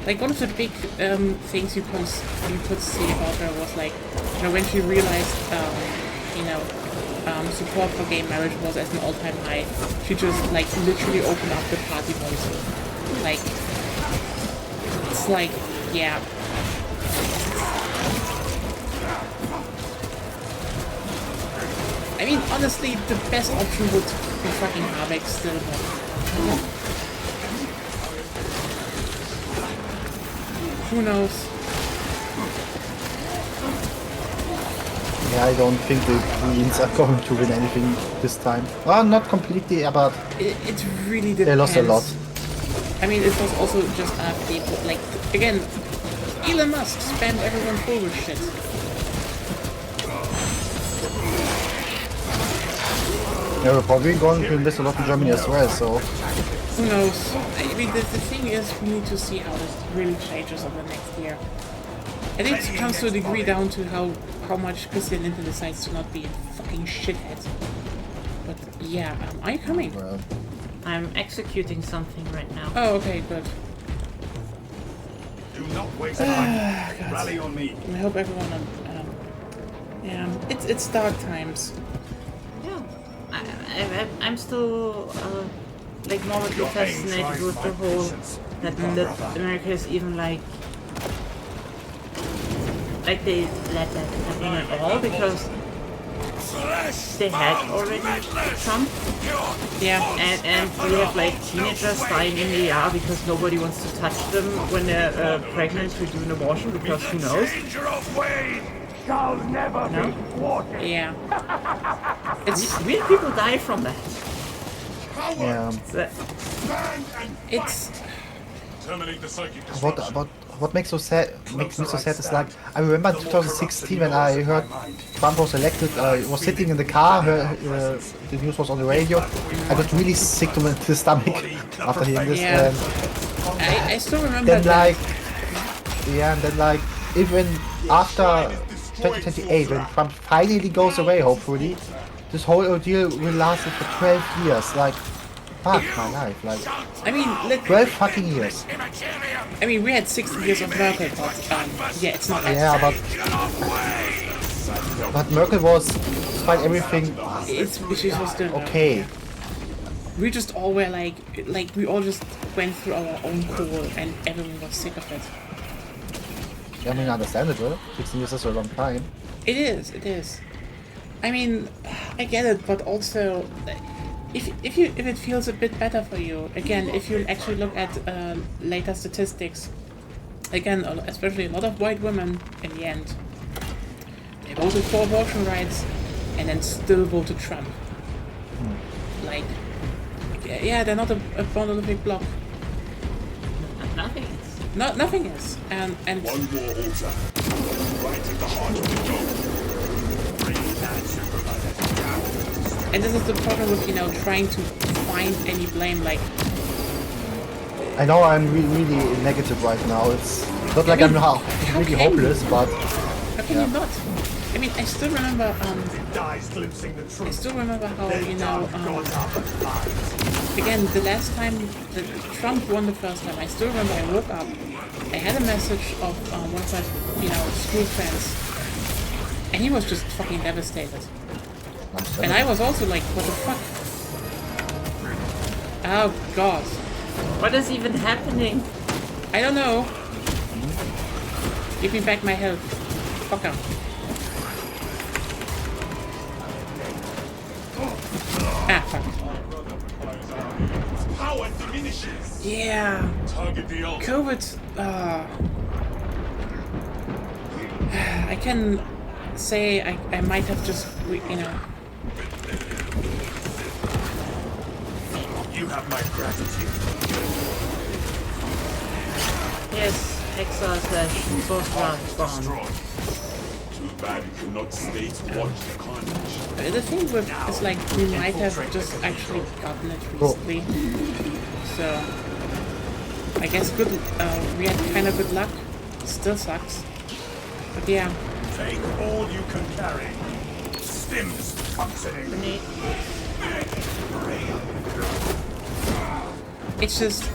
Like, one of the big things you could say about her was like, you know, when she realized, you know, support for gay marriage was at an all-time high, she just like literally opened up the party policy. Like, it's like, yeah. I mean, honestly, the best option would be fucking Habeck still, but who knows? Yeah, I don't think the Greens are going to win anything this time. Well, not completely, but It really depends. they lost a lot. I mean, it was also just AfD, but like, again, Elon Musk spammed everyone full with shit. Yeah, we're probably going to invest a lot in Germany as well, so Who knows? I mean, the thing is, we need to see how this really changes over the next year. I think it comes to a degree down to how much Christian Lindner decides to not be a fucking shithead. But yeah, are you coming? well, I'm executing something right now. Oh, okay, good. Do not waste time. Rally on me. I hope everyone Yeah, it's dark times. Yeah, I'm still like morbidly fascinated with the whole that America is even like they let that happen at all because they had already Trump Yeah. and we have like teenagers dying in the ER because nobody wants to touch them when they're pregnant to do an abortion because who knows? Danger of Wayne shall never No? be thwarted. Yeah. Real people die from that. Yeah. So, It's Terminate the psychic disruption. What makes me so sad is like I remember in 2016 when I heard Trump was elected. I was sitting in the car, the news was on the radio. I got really sick to the stomach after hearing this. Yeah. And I still remember then that. like, yeah, and then like even after 2028 when Trump finally goes away, hopefully, this whole ordeal will last for 12 years. Like, fuck my life. Like, I mean, 12 fucking years. I mean, we had 60 years of Merkel, but yeah, it's not. Yeah, but Merkel was, despite everything, She was doing okay. We just all were like we all just went through our own core, and everyone was sick of it. I mean, understandable. 16 years is a long time. It is. I mean, I get it, but also, if it feels a bit better for you, again, if you actually look at later statistics, again, especially a lot of white women in the end, they voted for abortion rights, and then still voted Trump. Like, yeah, they're not a monolithic block. nothing is. Nothing is, and One more altar. Right in the heart of the dome. And this is the problem with, trying to find any blame, like, I know I'm really negative right now. It's not like I'm really hopeless, but how can you not? I mean, I still remember, Dies glimpsing the I truth. still remember how, Gods up and lies. again, the last time that Trump won the first time, I still remember I woke up, I had a message of one of my, school friends, and he was just fucking devastated. And I was also like, what the fuck? Oh, God. What is even happening? I don't know. Give me back my health. Fucker. Ah, fuck. Power diminishes. Yeah. Target the altar. COVID, I can say I might have just, You have my gratitude. Yes, Exa/Sorcerer gone. Destroyed. Too bad you cannot stay to watch the carnage. the thing with is like we might have just actually gotten it recently. So I guess good. We had kind of good luck. Still sucks, but yeah. Take all you can carry. Stims functioning. It's just,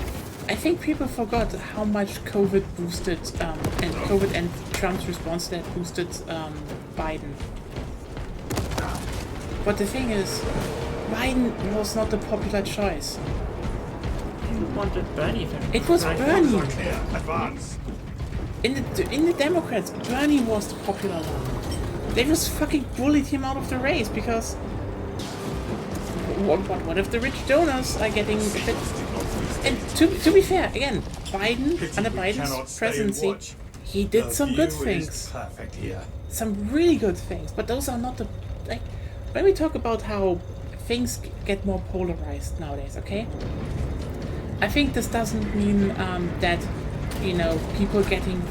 I think people forgot how much COVID boosted, and COVID and Trump's response to that boosted Biden. But the thing is, Biden was not the popular choice. You wanted Bernie. It was Bernie. Clear. Advance. In the Democrats, Bernie was the popular one. They just fucking bullied him out of the race because what if the rich donors are getting a bit? And to be fair, again, Biden under Biden's presidency, he did some good things, Perfect here. some really good things. But those are not the like when we talk about how things get more polarized nowadays. Okay, I think this doesn't mean that people getting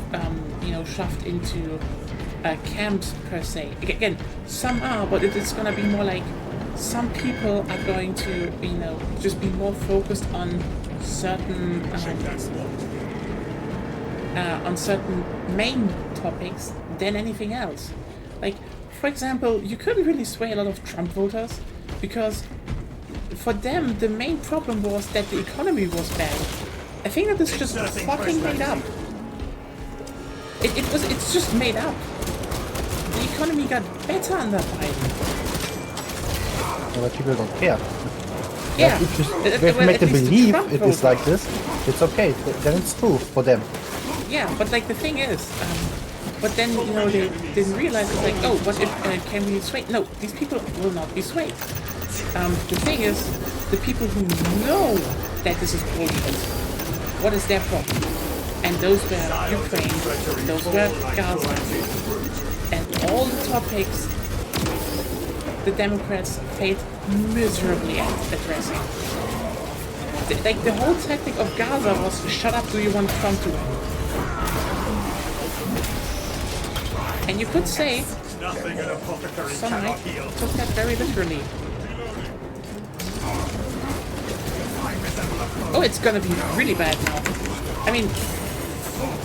shoved into camps per se. Again, some are, but it's gonna be more like some people are going to just be more focused on certain main topics than anything else. Like, for example, you couldn't really sway a lot of Trump voters because for them the main problem was that the economy was bad. I think that is just fucking made up. It's just made up. The economy got better under Biden. But people don't care. Yeah. If you, At- if you well, make at them least the believe Trump it is voters. like this, it's okay. Then it's true for them. Yeah, but like the thing is, but then you know they didn't realize it's like, oh, what if can we sway? No, these people will not be swayed. The thing is, the people who know that this is bullshit, what is their problem? And those were Ukraine, those were Gaza, and all the topics the Democrats failed miserably at addressing. Like the whole tactic of Gaza was, shut up, do you want Trump to win? And you could say Nothing an apothecary some cannot might heal. took that very literally. Oh, it's gonna be really bad now. I mean,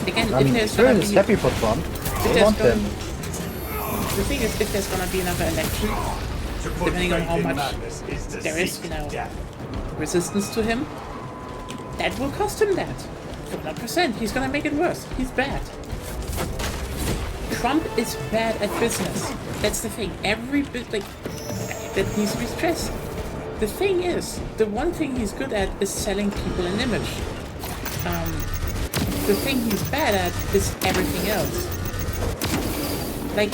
again, I if mean, there's gonna Israel be... is happy for Trump. if They there's want gonna- them. The thing is, if there's gonna be another election, To put depending on faith how in much madness is to there is, seek you know, death. resistance to him, that will cost him that. 100%. He's gonna make it worse. He's bad. Trump is bad at business. That's the thing. Every bit, like, that needs to be stressed. The thing is, the one thing he's good at is selling people an image. The thing he's bad at is everything else. Like,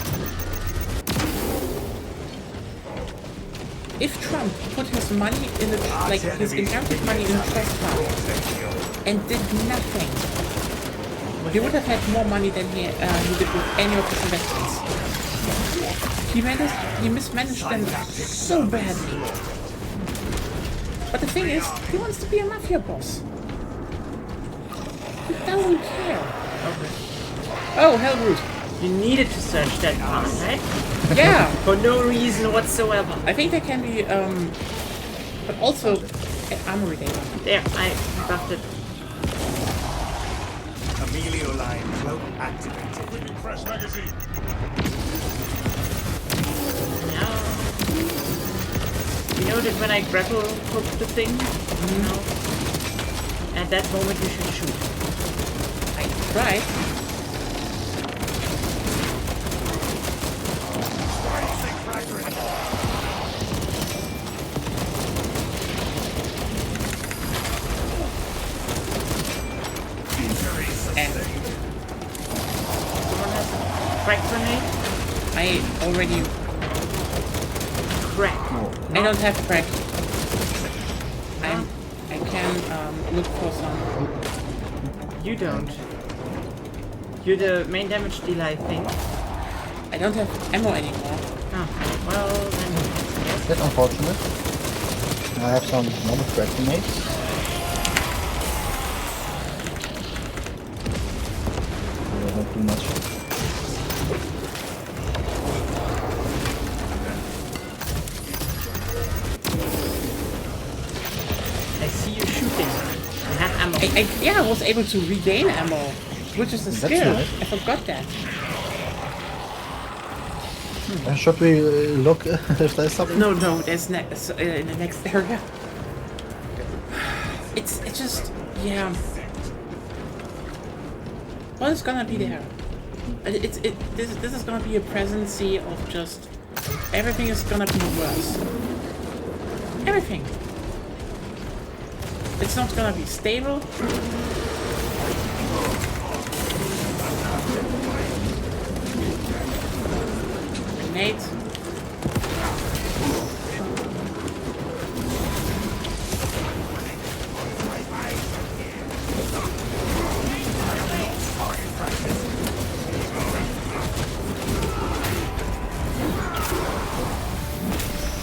if Trump put his money in the, like, his inherited money in a trust fund and did nothing, he would have had more money than he did with any of his investments. He mismanaged them so badly. But the thing is, he wants to be a mafia boss. He doesn't care. Oh, hell, Root. You needed to search that part, right? Yeah, For no reason whatsoever. I think there can be, but also armory data. There, I buffed it. Emilio line cloak activated. Fresh magazine. Yeah. You know that when I grapple hook the thing, you know, at that moment you should shoot. I tried. And Someone has a crack grenade? I already, Crack. I don't have crack. I can look for some. You don't. You're the main damage dealer, I think. I don't have ammo anymore. Oh, well then. That's unfortunate. I have some normal crack grenades. Not too much. I see you shooting. You have ammo. Yeah, I was able to regain ammo, which is a That's skill. nice. I forgot that. Should we look if there's something? No, there's in the next area. It's just, yeah. Well, it's gonna be there. This is gonna be a presidency of just everything is gonna be worse. Everything. It's not gonna be stable. Grenade.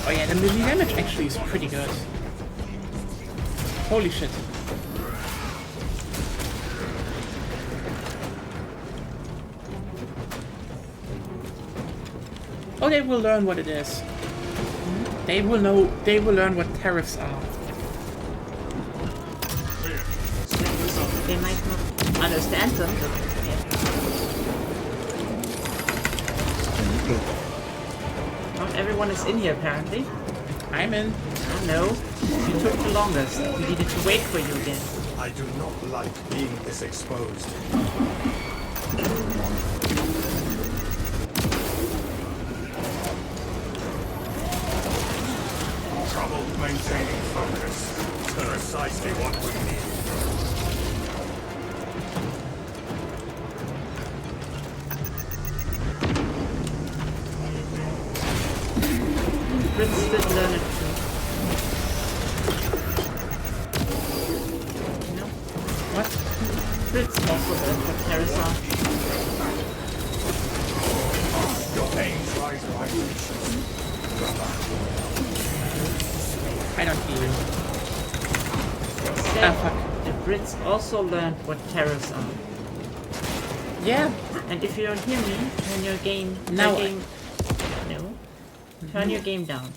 Oh yeah, the melee damage actually is pretty good. Holy shit. Oh, they will learn what it is. They will know, they will learn what tariffs are. They might not understand them, but yeah. Not everyone is in here apparently. I'm in. Oh no, you took the longest. We needed to wait for you again. I do not like being this exposed. called maintaining focus. Precisely what we need. Brits did learn it too. You know? What? Brits also learned what terrorists are. Your aims rise vibrations. I don't hear you. Instead, fuck. the Brits also learned what terrorists are. Yeah. And if you don't hear me, turn your game... Now your game... No. Turn your game down.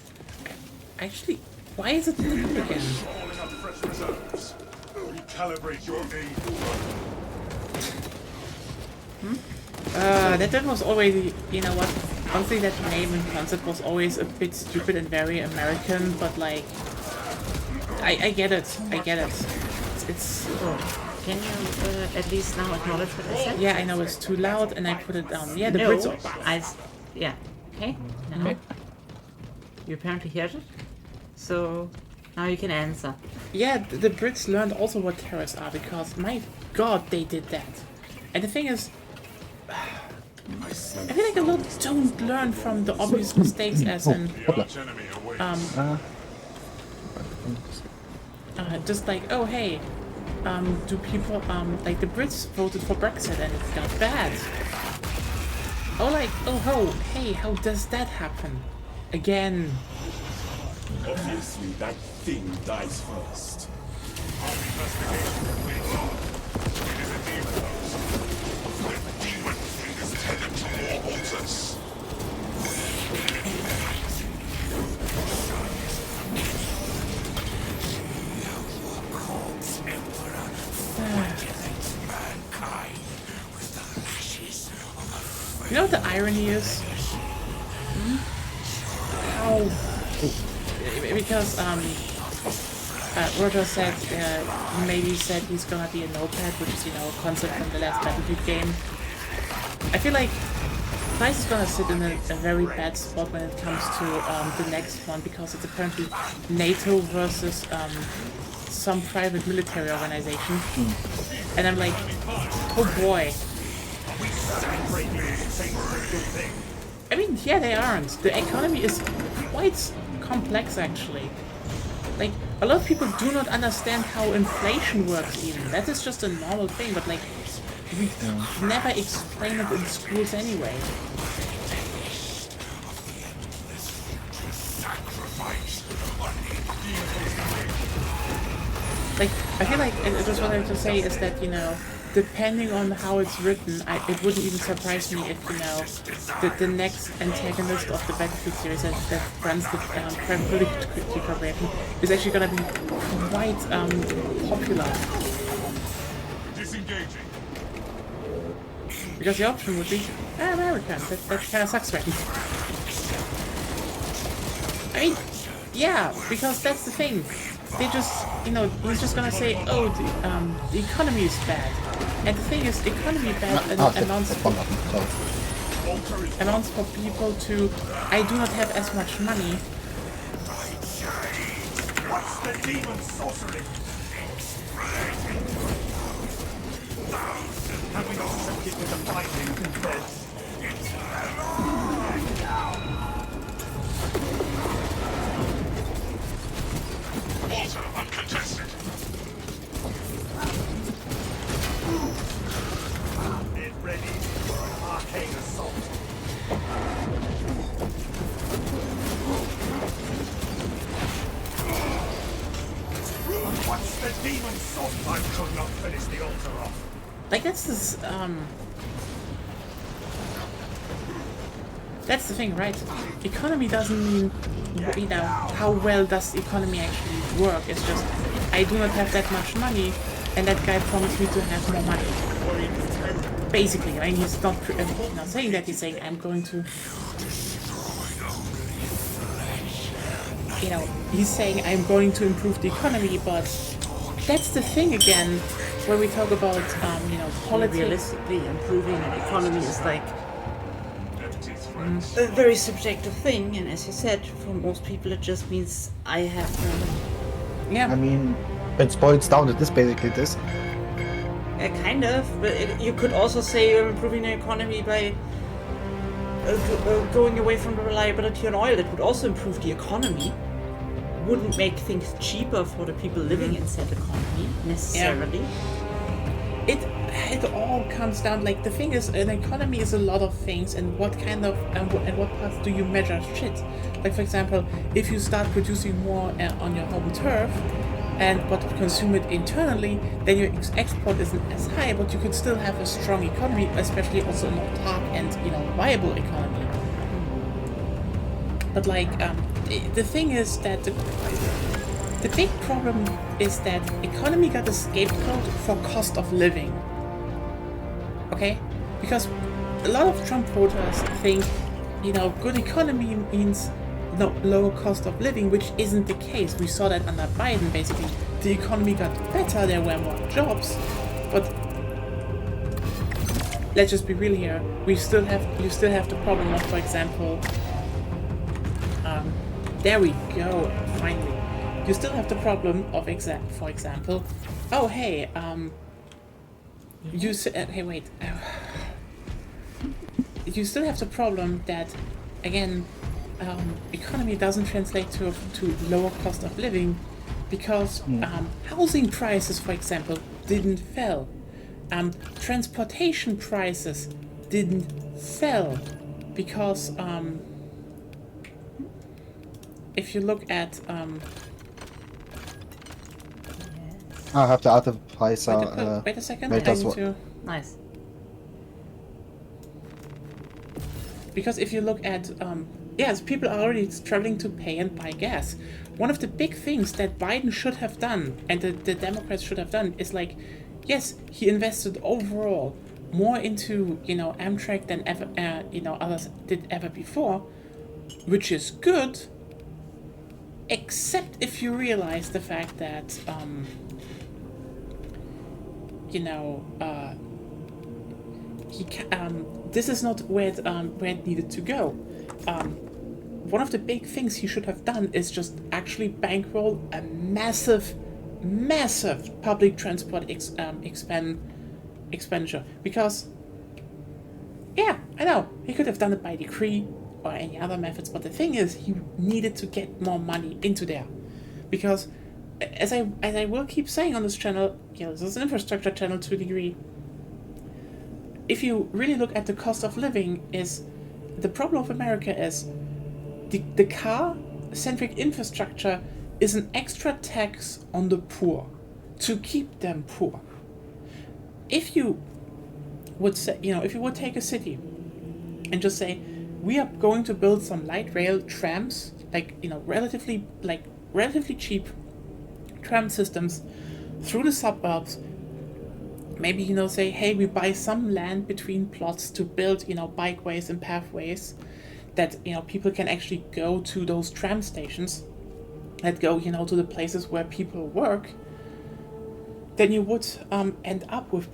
Actually, why is it again? Calling up fresh reserves. Recalibrate your aim. That was always, you know what? Honestly, that name and concept was always a bit stupid and very American, but like, I get it. I get it. It's Oh, can you at least now acknowledge what I said? yeah, I know it's too loud, and I put it down. Yeah, the No, Brits. yeah. Okay. Now you apparently heard it, so now you can answer. Yeah, the Brits learned also what terrorists are because my God, they did that. And the thing is, I feel like a lot don't learn from the obvious mistakes, as in The arch enemy awaits. just like, oh hey, do people like the Brits voted for Brexit and it got bad. Oh like, oh ho, hey, how does that happen? Again. Obviously, that thing dies first. Investigation complete. It is a demon host. The demon thing is headed to more altars. You know what the irony is? How? Because Roger said maybe said he's gonna be a notepad, which is a concept from the last Battlefield game. I feel like Price is gonna sit in a very bad spot when it comes to the next one because it's apparently NATO versus some private military organization, and I'm like, oh boy. I mean, yeah, they aren't. The economy is quite complex, actually. Like, a lot of people do not understand how inflation works, even. That is just a normal thing, but, like, we never explain it in schools anyway. Like, I feel like, just what I have to say is that, depending on how it's written, it wouldn't even surprise me if, the next antagonist of the Battlefield series that runs the Private Military Corporation is actually going to be quite popular. Disengaging. Because the option would be, American, that kind of sucks, right? I mean, yeah, because that's the thing. They just, he's just gonna say, oh, the economy is bad. And the thing is, economy bad amounts for people to, I do not have as much money. What's the demon sorcery? Have we not accepted with the fighting instead? Altar uncontested. Get ready for an arcane assault. What's the demon sort? I could not finish the altar off. Like, that's the thing, right? Economy doesn't mean, how well does the economy actually work. It's just, I do not have that much money, and that guy promised me to have more money. Basically, I mean, he's not saying that, he's saying, I'm going to... he's saying, I'm going to improve the economy, but that's the thing again, when we talk about, politics. Realistically, improving an economy is like... Entities a very subjective thing, and as you said, for most people it just means I have no money. Yeah. I mean, it boils down to this basically. This. Kind of, but you could also say you're improving the economy by going away from the reliability on oil. It would also improve the economy. Wouldn't make things cheaper for the people living in said economy necessarily. It all comes down, like, the thing is, an economy is a lot of things, and what kind of and what parts do you measure shit? Like, for example, if you start producing more on your home turf but consume it internally, then your export isn't as high, but you could still have a strong economy, especially also an autark and viable economy. But like the thing is that the big problem is that economy got a scapegoat for cost of living. Okay? Because a lot of Trump voters think, good economy means lower cost of living, which isn't the case. We saw that under Biden, basically. The economy got better, there were more jobs, but let's just be real here. You still have the problem of, for example, there we go, finally. You still have the problem of, for example, oh hey, you still have the problem that, again, economy doesn't translate to lower cost of living because housing prices, for example, didn't fall. Transportation prices didn't fall because if you look at I have the other price. wait a second. wait, I that's need what- to, Nice. because if you look at yes, people are already struggling to pay and buy gas. One of the big things that Biden should have done and the Democrats should have done is, like, yes, he invested overall more into Amtrak than ever others did ever before, which is good, except if you realize the fact that this is not where it needed to go. One of the big things he should have done is just actually bankroll a massive public transport expenditure. Because, yeah, I know, he could have done it by decree or any other methods, but the thing is, he needed to get more money into there. Because, as I will keep saying on this channel, this is an infrastructure channel to a degree, if you really look at the cost of living, is the problem of America is the car-centric infrastructure is an extra tax on the poor to keep them poor. If you would say, if you would take a city and just say, we are going to build some light rail trams, relatively cheap tram systems through the suburbs. Maybe, say, hey, we buy some land between plots to build, bikeways and pathways that, people can actually go to those tram stations that go, to the places where people work. Then you would end up with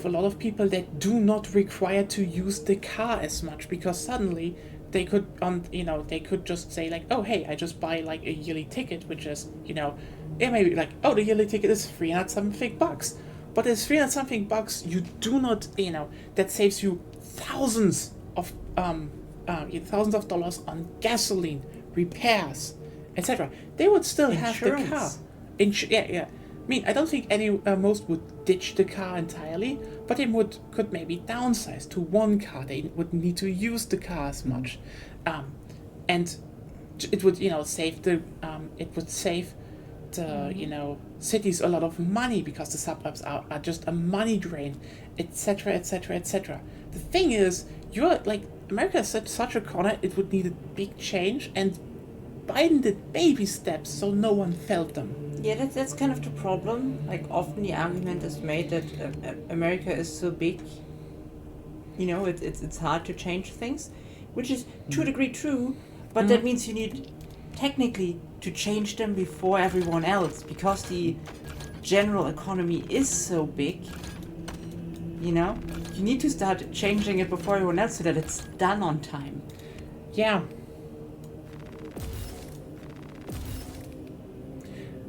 a lot of people that do not require to use the car as much, because suddenly they could they could just say, like, oh hey, I just buy like a yearly ticket, which is maybe like, oh, the yearly ticket is $300 something, but it's $300 something. You do not that saves you thousands of dollars on gasoline, repairs, etc. They would still have the car. Yeah. I mean, I don't think most would ditch the car entirely, but they could maybe downsize to one car. They wouldn't need to use the car as much, and it would save the cities a lot of money, because the suburbs are just a money drain, etc., etc., etc. The thing is, America is such a corner. It would need a big change, and Biden did baby steps, so no one felt them. Yeah, that's kind of the problem. Like, often the argument is made that America is so big, it's hard to change things, which is to a degree true, but that means you need technically to change them before everyone else, because the general economy is so big. You know, you need to start changing it before everyone else so that it's done on time. Yeah.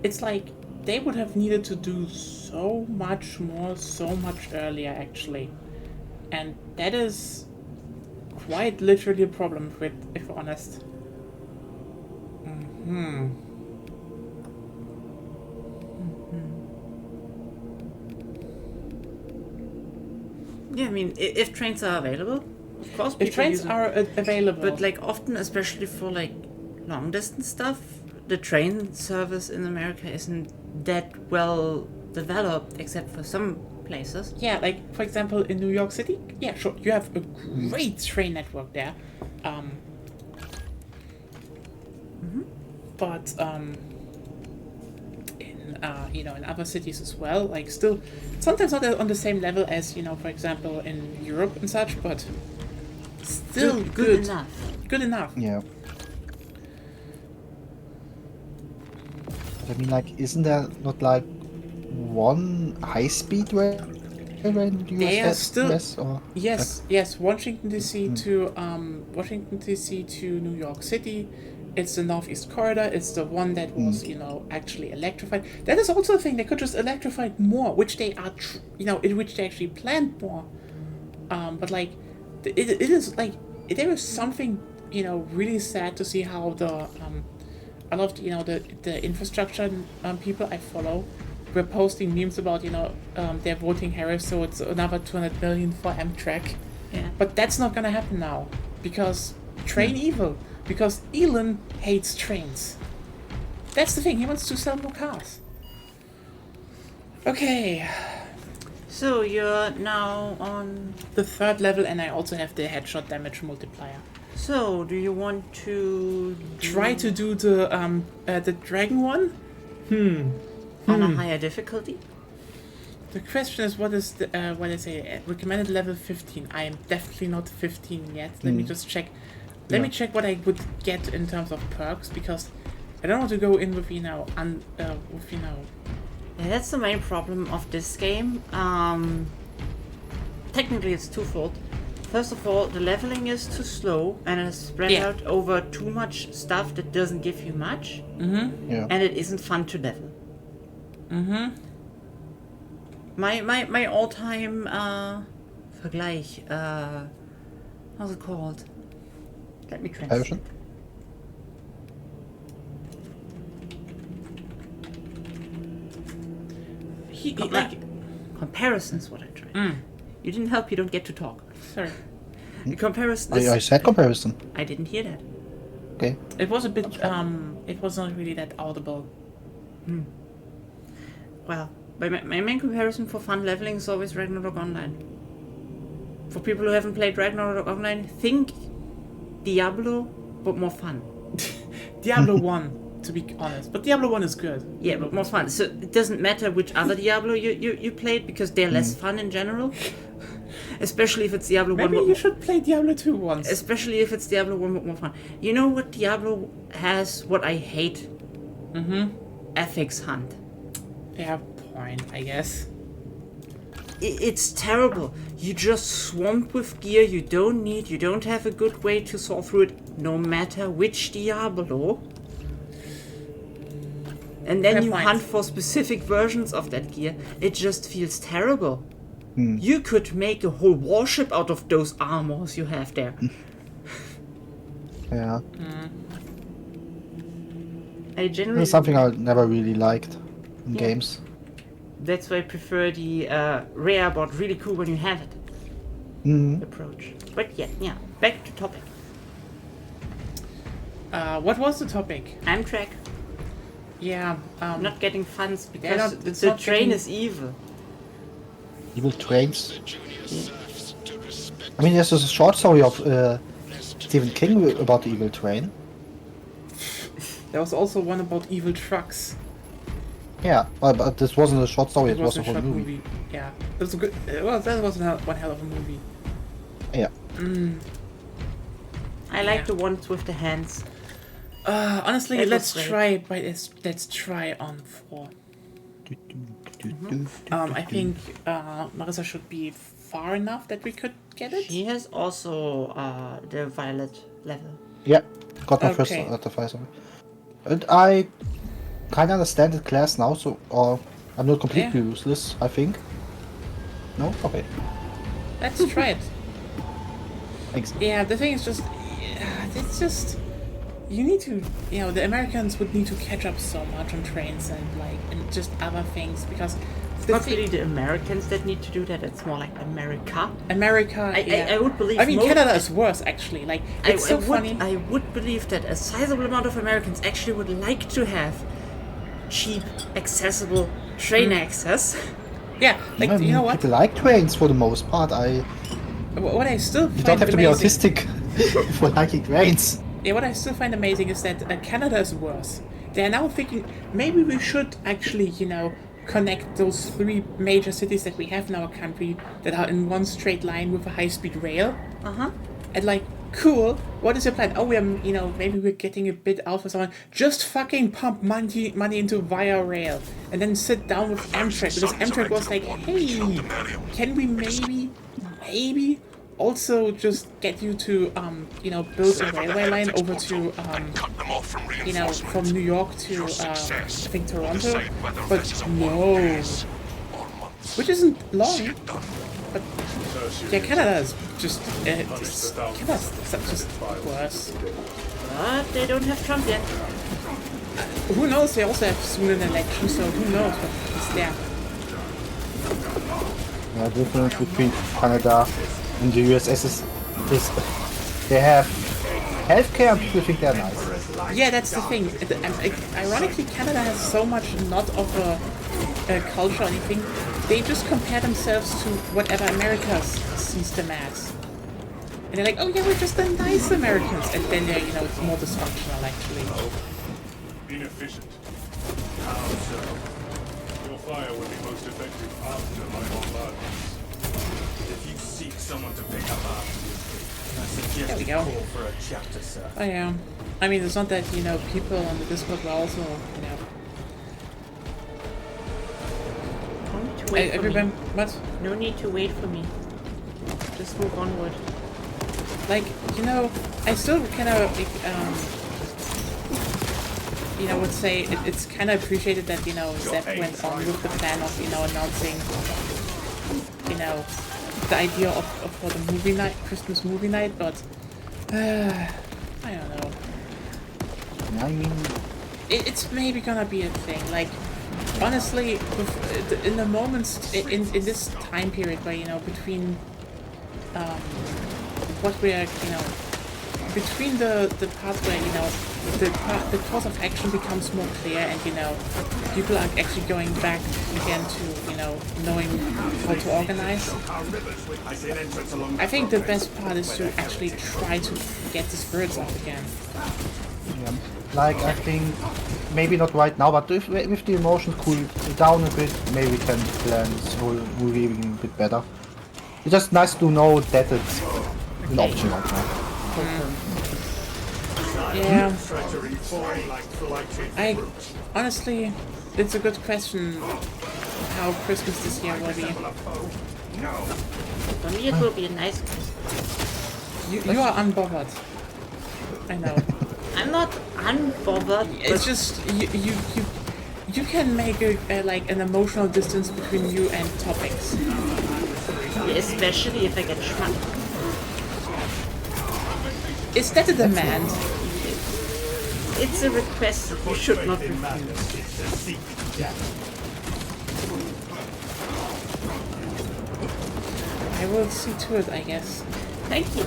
It's like they would have needed to do so much more, so much earlier, actually. And that is quite literally a problem, if honest. Yeah, I mean, if trains are available, of course people If trains use them. are available. But like often, especially for like long distance stuff, the train service in America isn't that well developed, except for some places. Yeah, like for example in New York City, yeah, sure, you have a great train network there. But in in other cities as well, like still sometimes not on the same level as for example in Europe and such, but still Good enough. Good enough. Yeah. But I mean, like, isn't there not like one high-speed railway in the They are US? still US or yes. Washington DC to Washington DC to New York City. It's the Northeast Corridor. It's the one that was actually electrified. That is also a thing. They could just electrify it more, which they are in which they actually planned more. But like it is like there is something really sad to see how the a lot of the infrastructure people I follow were posting memes about they're voting Harris, so it's another 200 million for Amtrak. Yeah. But that's not gonna happen now because train evil. Because Elon hates trains. That's the thing. He wants to sell more cars. Okay. So you're now on. The third level, and I also have the headshot damage multiplier. So do you want to Try to do the dragon one. on a higher difficulty? The question is, what is the what I say? Recommended level 15. I am definitely not 15 yet. Let me just check. Let me check what I would get in terms of perks because I don't want to go in with Yeah, that's the main problem of this game. Technically, it's twofold. First of all, the leveling is too slow and it's spread out over too much stuff that doesn't give you much. Yeah. And it isn't fun to level. My all-time Vergleich, how's it called? Let me translate. Comparison? Comparison is what I tried. You didn't help. You don't get to talk. Sorry. The comparison is. I said comparison. I didn't hear that. Okay. It was a bit it was not really that audible. Well, my main comparison for fun leveling is always Ragnarok Online. For people who haven't played Ragnarok Online, think Diablo, but more fun. Diablo 1, to be honest. But Diablo 1 is good. Yeah, but more fun. So it doesn't matter which other Diablo you played, because they're less fun in general. Especially if it's Diablo 1. Maybe you should play Diablo 2 once. Especially if it's Diablo 1 but more fun. You know what Diablo has, what I hate? Ethics Hunt. Yeah, point, I guess. It's terrible. You just swamped with gear you don't need. You don't have a good way to sort through it, no matter which Diablo. And then you hunt for specific versions of that gear. It just feels terrible. You could make a whole warship out of those armors you have there. Yeah. I generally. It's something I never really liked in games. That's why I prefer the rare but really cool when you have it approach. But yeah, back to topic. What was the topic? Amtrak. Yeah, Not getting funds because it's the not train getting- is evil. Evil trains. I mean, there's a short story of Stephen King about the evil train. there was also one about evil trucks. Yeah, but this wasn't a short story, it was a whole short movie. Yeah, that was a good. Well, that was one hell of a movie. Yeah. I like the ones with the hands. Honestly, That was let's great. try. But let's try on 4. I think Marissa should be far enough that we could get it. He has also the violet level. Yeah, got my first Okay. artificer. And I kind of understand the class now, so I'm not completely Yeah. useless, I think. No? Okay. Let's try it. Thanks. Yeah, the thing is just, it's just, you need to, the Americans would need to catch up so much on trains and just other things because It's the not thing- really the Americans that need to do that. It's more like America. America. I would believe. I mean, Canada is worse actually. Like, it's so funny. I would believe that a sizable amount of Americans actually would like to have cheap, accessible train access. Yeah, like I mean, you know what? people like trains for the most part. What I still You find don't have to be amazing. autistic for liking trains. Yeah, what I still find amazing is that Canada is worse. They're now thinking maybe we should actually, connect those 3 major cities that we have in our country that are in one straight line with a high-speed rail. And like, cool. What is your plan? Oh, maybe we're getting a bit out for someone. Just fucking pump money into via rail, and then sit down with Amtrak because Amtrak was like, hey, can we maybe also just get you to build a railway line over to Cut them off from from New York to I think Toronto, but no, which isn't long. But yeah, Canada is just Canada's just worse. But they don't have Trump yet. Who knows? They also have soon an election, so who knows what is there. The difference between Canada and the US is they have healthcare and people think they're nice. Yeah, that's the thing. Ironically, Canada has so much not of a culture or anything. They just compare themselves to whatever America sees them as. And they're like, oh yeah, we're just the nice Americans. And then they're, it's more dysfunctional actually. Inefficient. How so? Your fire will be most effective after my bombardment. If you seek someone to pick up after you, I suggest There we you go. call for a chapter, sir. Oh yeah. I mean, it's not that, people on the Discord were also, No need to wait for me. everyone, what? No need to wait for me. Just move onward. Like, I still kind of, would say it's kind of appreciated that, Zep went on with the plan of, announcing, the idea of for the movie night, Christmas movie night, but, I don't know. I mean, It's maybe gonna be a thing. Like, honestly, in the moments in this time period where between what we're between the part where the course of action becomes more clear and people are actually going back again to knowing how to organize. I think the best part is to actually try to get the spirits up again. yeah. Like, I think, maybe not right now, but if the emotions cool down a bit, maybe we can plan this whole movie even a bit better. It's just nice to know that it's an option right now. Yeah. Treachery fall like blighted fruit. Honestly, it's a good question how Christmas this year will be. For me, it will be a nice Christmas. You are unbothered. I know. I'm not unbothered. It's just you can make like an emotional distance between you and topics. Especially if I get schmuck. Is that a demand? It's a request that you should not refuse. I will see to it, I guess. Thank you.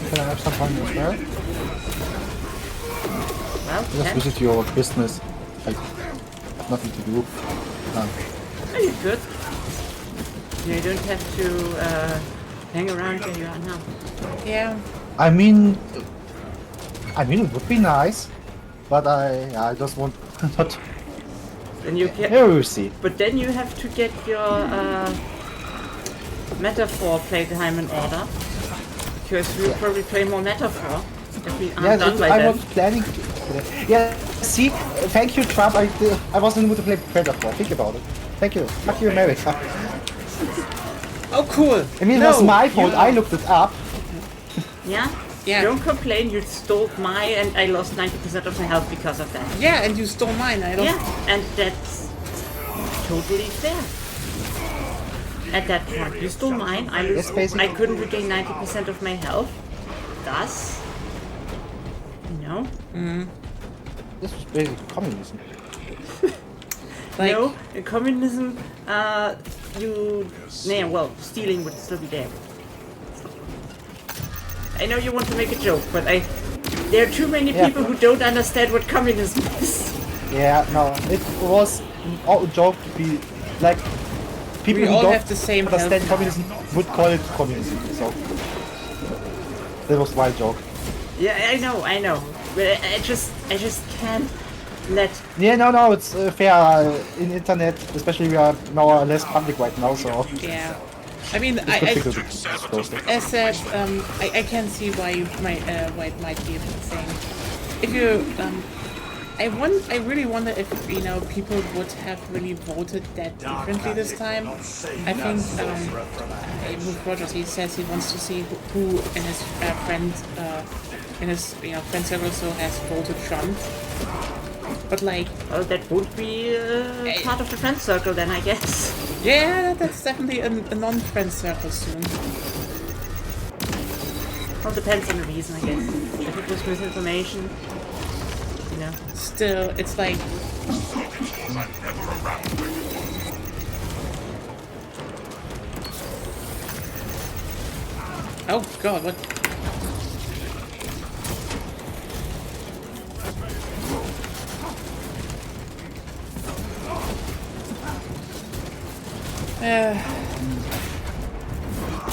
Can I have some fun as well? Well, Just then, visit your business. Like, nothing to do. are you good? You don't have to hang around where you are now. Yeah. I mean, it would be nice, but I just want not. Then you get, Yeah, we'll see. but then you have to get your metaphor playtime in order, because we'll probably play more metaphor if we aren't done by I then. was planning to. Yeah, see, thank you, Trump. I wasn't able to play Predator. Think about it. Thank you. Fuck you, America. Oh, cool. I mean, it No, was my fault. you- I looked it up. Yeah? Yeah. Don't complain, you stole mine and I lost 90% of my health because of that. Yeah, and you stole mine. I don't. Yeah, and that's totally fair. At that point, you stole mine, Yes, basically. I couldn't regain 90% of my health. Thus, This was basically communism. Like, no, in communism, stealing would still be there. I know you want to make a joke, but there are too many Yeah. people who don't understand what communism is. Yeah, no, it was a joke to be like people We who all don't have the same understand health. communism would call it communism. So that was my joke. Yeah, I know, but I just can't let. Yeah, no, it's fair in internet, especially we are now less public right now, so yeah. I mean, it's I difficult to disclose it. as said, I can see why you might why it might be a thing. If you I really wonder if people would have really voted that differently this time. I think with Rogers, he says he wants to see who in his friend friend circle so has voted Trump. But like, Well, that would be part of the friend circle then, I guess. yeah, that's definitely a non-friend circle soon. Well, depends on the reason, I guess. If it was misinformation, Still, it's like. Oh God! What?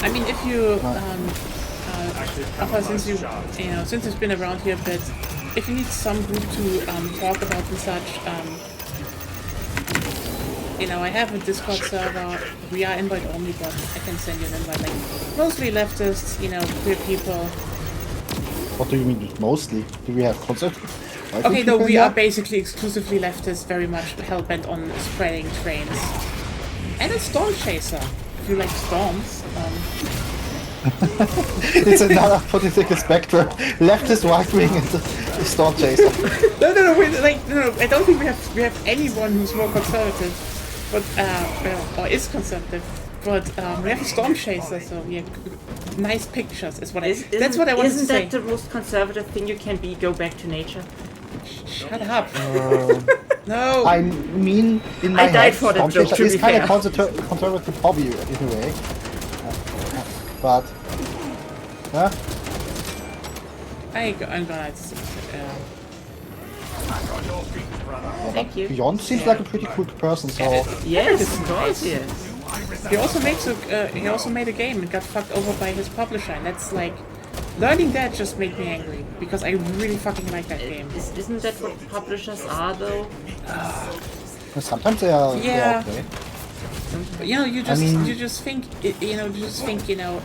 I mean, if you Alpha, since since it's been around here a bit, if you need some group to talk about and such, I have a Discord server. We are invite only, but I can send you an invite. Like mostly leftists, queer people. What do you mean mostly? Do we have concept? Okay, no, we are basically exclusively leftists, very much hell-bent on spreading trains. And a storm chaser, if you like storms. It's another political spectrum. Leftist, right wing, and the storm chaser. No, I don't think we have anyone who's more conservative, but or is conservative. But we have a storm chaser, so yeah, nice pictures is what that's what I wanted to Isn't say. that the most conservative thing you can be? Go back to nature. Shut up. No. I mean, in my I died head, for that storm joke, chaser to is be kind of fair. conservative hobby in a way. But I'm gonna. Thank you. Beyond seems like a pretty cool person, so Yes, of course, yes. He also made a game and got fucked over by his publisher, and that's like. Learning that just made me angry because I really fucking like that game. Isn't that what publishers are, though? sometimes they are Yeah. okay. But, you just mean- you just think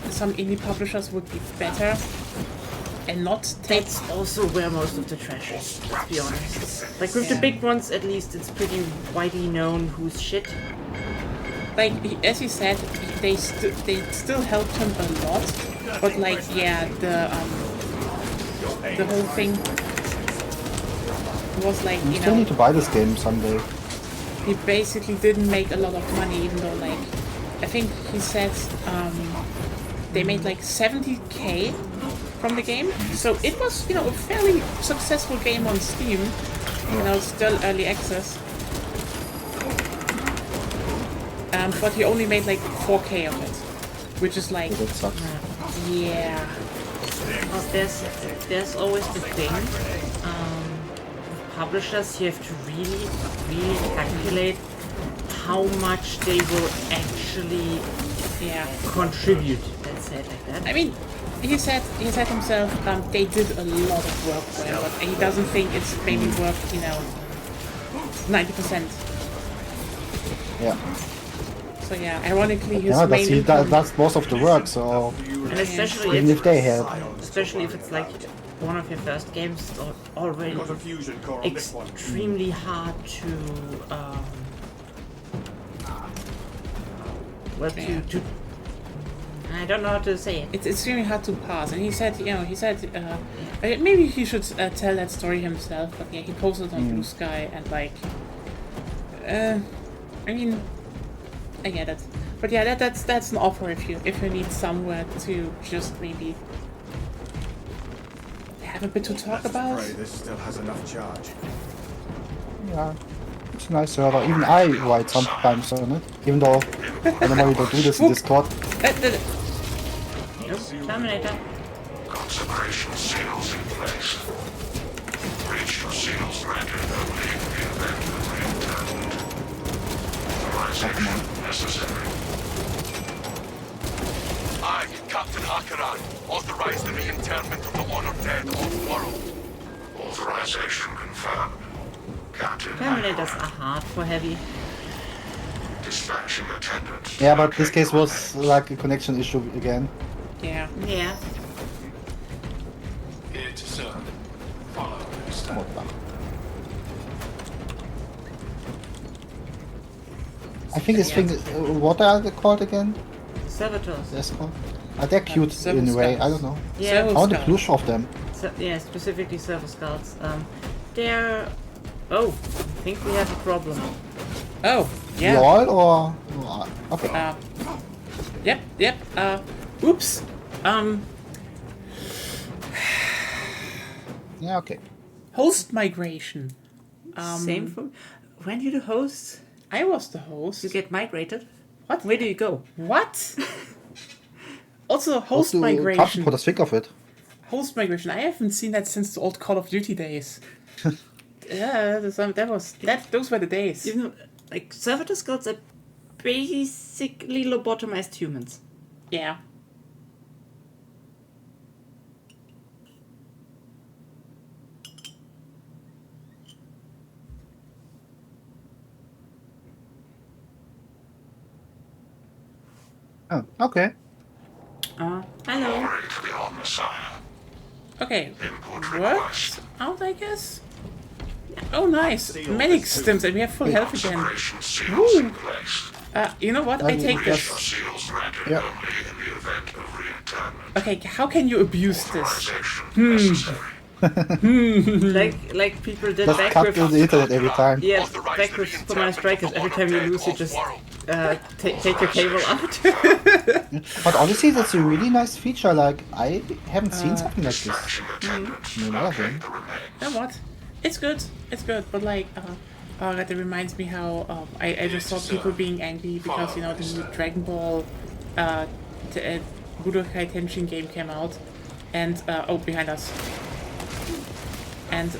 some indie publishers would be better and not take. That's also where most of the trash is, to be honest. Like with the big ones, at least it's pretty widely known who's shit. Like as he said, they still helped him a lot, but like the whole thing was like You still need to buy this game someday. he basically didn't make a lot of money, even though like I think he said they made like 70k from the game, so it was a fairly successful game on Steam. Still early access. But he only made like 4k of it, which is like, So that sucks. yeah. Well, there's always the thing. With publishers, you have to really, really calculate how much they will actually contribute. Let's say it like that. I mean, he said himself they did a lot of work for him, but he doesn't think it's maybe worth 90%. Yeah. So yeah, ironically his Yeah, main income, that's most of the work, so And especially even if they help. especially if it's like one of your first games, it's already Got a fusion core on this one. extremely hard to I don't know how to say it. It's extremely hard to pass. And he said, maybe he should tell that story himself. But yeah, he posted on Blue Sky and like, I mean, I get it. But yeah, that's an offer if you need somewhere to just maybe have a bit to talk about. Pray this still has enough charge. Yeah, it's a nice server. Even I write sometimes on it, even though I normally don't do this in Discord. Terminator. Consecration seals in place. Breach your seals granted only in the event of reinterment. Authorization necessary. I, Captain Hakaran, authorize the reinterment of the honored dead off-world. Authorization confirmed. Captain Terminators are hard for heavy. dispatching attendant. Yeah, but this case was like a connection issue again. Yeah. Yeah. Here to serve. Follow the What the- I think this thing, what are they called again? Servitors. That's called? They're cute Servo in a way, scouts. I don't know. Yeah. Servo I want a scouts. plush of them. Yeah, specifically server scouts. They're. Oh, I think we have a problem. Oh, yeah. Lol or... Okay. Yep. Oops. Yeah, okay. Host migration. Same for. When you the host, I was the host. you get migrated. What? Where do you go? What? Also, host Also, can't migration. put a think of it. Host migration. I haven't seen that since the old Call of Duty days. Yeah, those were the days. You know, like servitor scouts are basically lobotomized humans. Yeah. Oh, okay. Hello. Glory to the Omnissiah. Okay. Input Worked request. out, I guess. Oh, nice. Medic systems, and we have full health again. Consecration seals in Woo. place. You know what? I take Breach this. your seals granted Yeah. only in the event of reinterment. Okay, how can you abuse this? Authorization necessary. Like people did Just back cut with. to the internet every time. Yeah, Authorize back the with for my reinterment strikers. of the Every time you honored lose, you dead just off-world. take your cable out. But honestly, that's a really nice feature. Like, I haven't seen something like this. Dispatching attendant. in another game. The remains. You know what? It's good. But like, that reminds me how I just saw people being angry because the new Dragon Ball Budokai Tenchin game came out, and behind us, and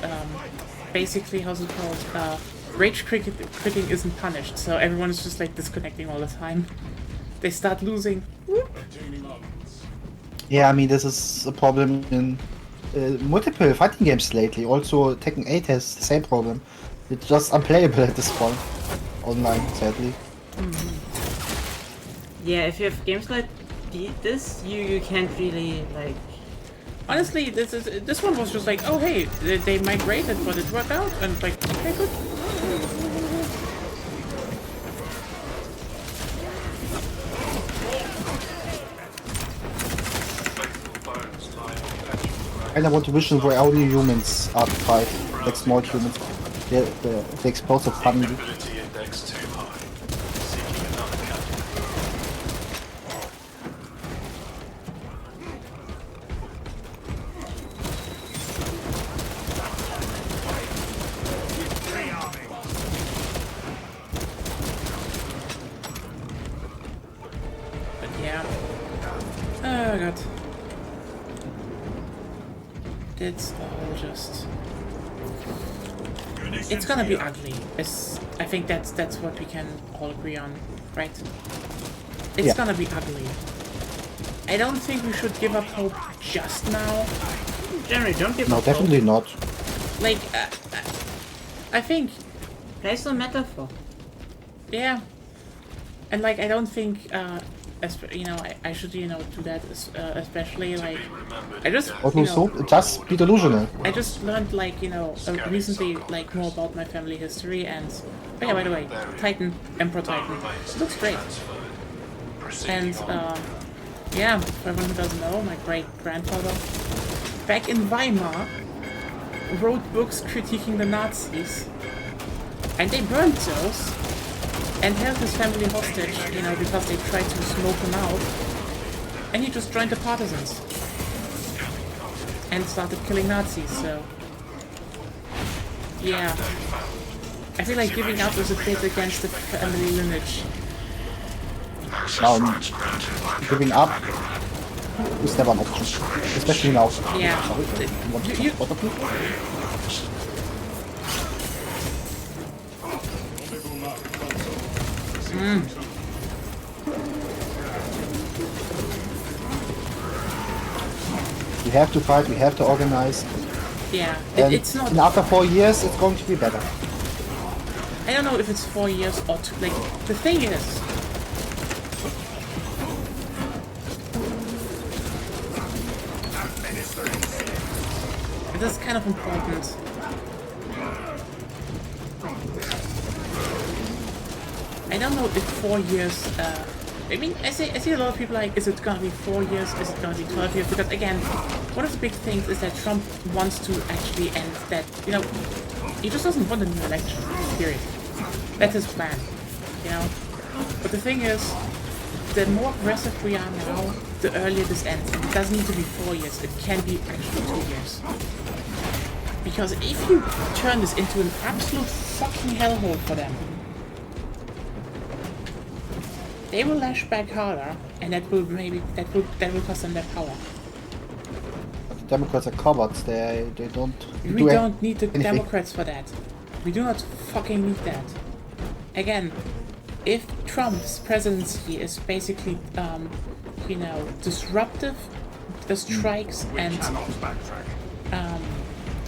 basically how's it called? Rage quitting isn't punished, so everyone is just like disconnecting all the time. They start losing. Whoop. Yeah, I mean, this is a problem in multiple fighting games lately. Also, Tekken 8 has the same problem. It's just unplayable at this point. Online, sadly. Yeah, if you have games like this, you can't really like. Honestly, this one was just like, oh hey, they migrated, but it worked out, and like, okay, good. And I want to vision where only humans are to fight, like small humans. The explosive family. Ability index too high. Seeking another captain. But yeah. Oh god. It's all just. It's gonna be ugly. I think that's what we can all agree on, right? It's Yeah. gonna be ugly. I don't think we should give up hope just now. Generally, don't give No, up definitely not. Like, I think, hope. Play some metaphor. yeah. And like, I don't think, I should, do that, especially like, I just, What was so? Just be delusional. I just learned, like, recently, like, more about my family history, and, oh yeah, by the way, Titan, Emperor Titan, it looks great. And, Yeah, for everyone who doesn't know, my great-grandfather, back in Weimar, wrote books critiquing the Nazis. And they burned those and held his family hostage, you know, because they tried to smoke him out. And he just joined the partisans. And started killing Nazis, so... Yeah. I feel like giving up is a bit against the family lineage. Now, giving up is never an option, especially now. Yeah. Sorry, want You- some you- water, please? Rendezvous mark console. We have to fight, we have to organize, Yeah. and It's not... and after 4 years it's going to be better. I don't know if it's 4 years or two. Like, the thing is... It is kind of important. I don't know if 4 years... I mean, I see a lot of people like, is it gonna be 4 years? Is it gonna be 12 years? Because again, one of the big things is that Trump wants to actually end that, you know, he just doesn't want a new election, period. That's his plan, you know? But the thing is, the more aggressive we are now, the earlier this ends. And it doesn't need to be 4 years, it can be actually 2 years. Because if you turn this into an absolute fucking hellhole for them, they will lash back harder, and that will cost them their power. But the Democrats are cowards, they don't We don't need the anything. Democrats for that. We do not fucking need that. Again, if Trump's presidency is basically, you know, disruptive, the strikes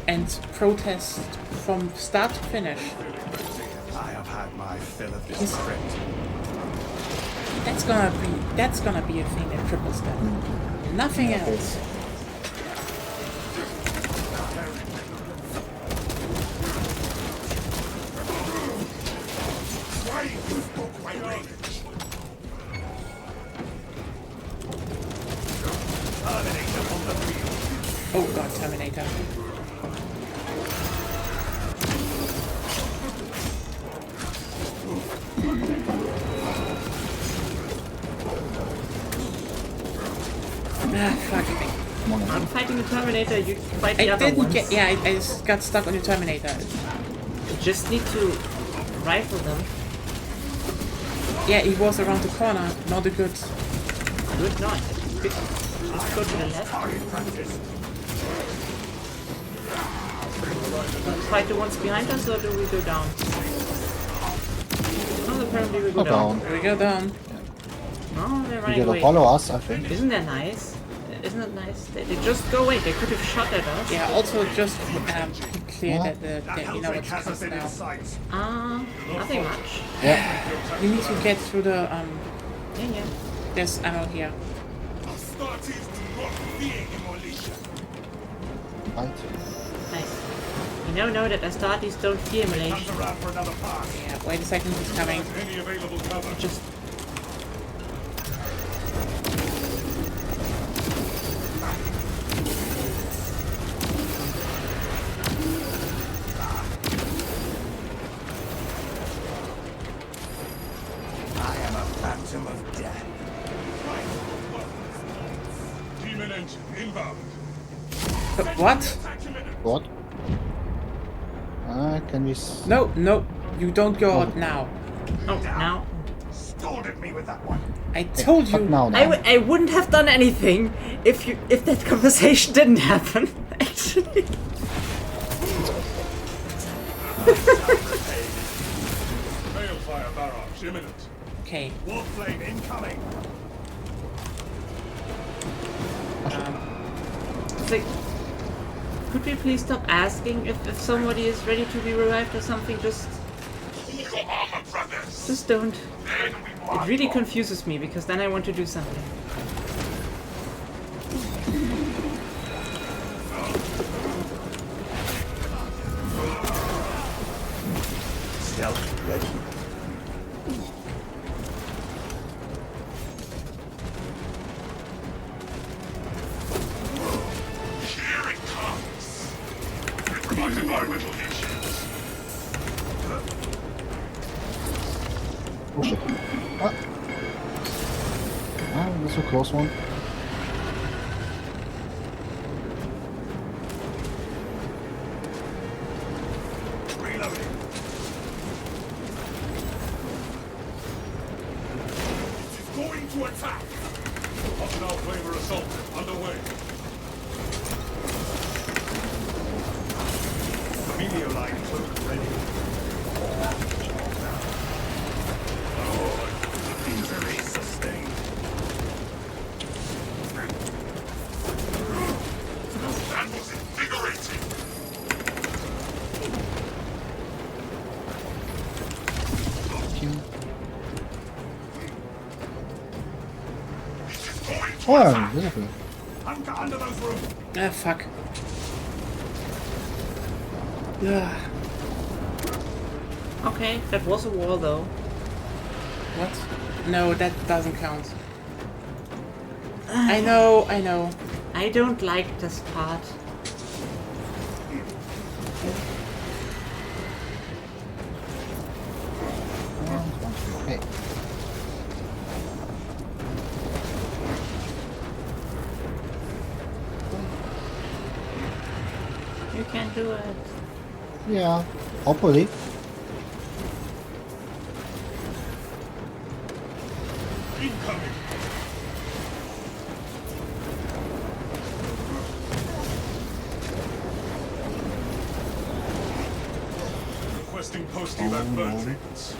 and protest from start to finish, I have had my fill of this script. that's gonna be a thing that triples them. Nothing else. Oh god, Terminator. Ah, fuck. I'm fighting the Terminator, you fight the I other didn't ones. get. Yeah, I just got stuck on your Terminator. You just need to rifle them. Yeah, he was around the corner. Not a good. Good not. Just go to the left. Fight the ones behind us, or do we go down? Oh, apparently we go Go down. Here we go down. Oh, they're You running gotta away. follow us, I think. Isn't that nice? Isn't it nice? They just go away. They could have shot at us. Yeah. Also, just clear that you know what's Has us coming in now. its sights. Nothing much. Yeah, We need to get through the Yeah. There's ammo here. Astartes do not fear immolation. right. Nice. You know that Astartes don't fear Comes Malaysia. around for another pass. Yeah. Wait a second. He's coming. Any available cover. Just I am a phantom of death. Demon engine inbound. What? What? Can we... No, no. You don't go out now. oh now. Scolded me with that one. I told But you. now, I wouldn't have done anything if that conversation didn't happen. Actually. Balefire barrage imminent. Okay. Warplane incoming. It's like, could we please stop asking if somebody is ready to be revived or something? Just don't. It really confuses me because then I want to do something. Stealth ready. Oh shit. Ah. Ah, that's a close one. Reloading. It is going to attack. Hostile flavor assault underway. Meteor line cloak ready. Injury sustained. That was invigorating. Oh, yeah, beautiful. Hunker under those rooms. Ah, fuck. Ugh. Okay, that was a wall though. What? No, that doesn't count. I know, I know. I don't like this part. Okay. You can do it. Yeah, hopefully. Incoming. Requesting post-evac burn treatments.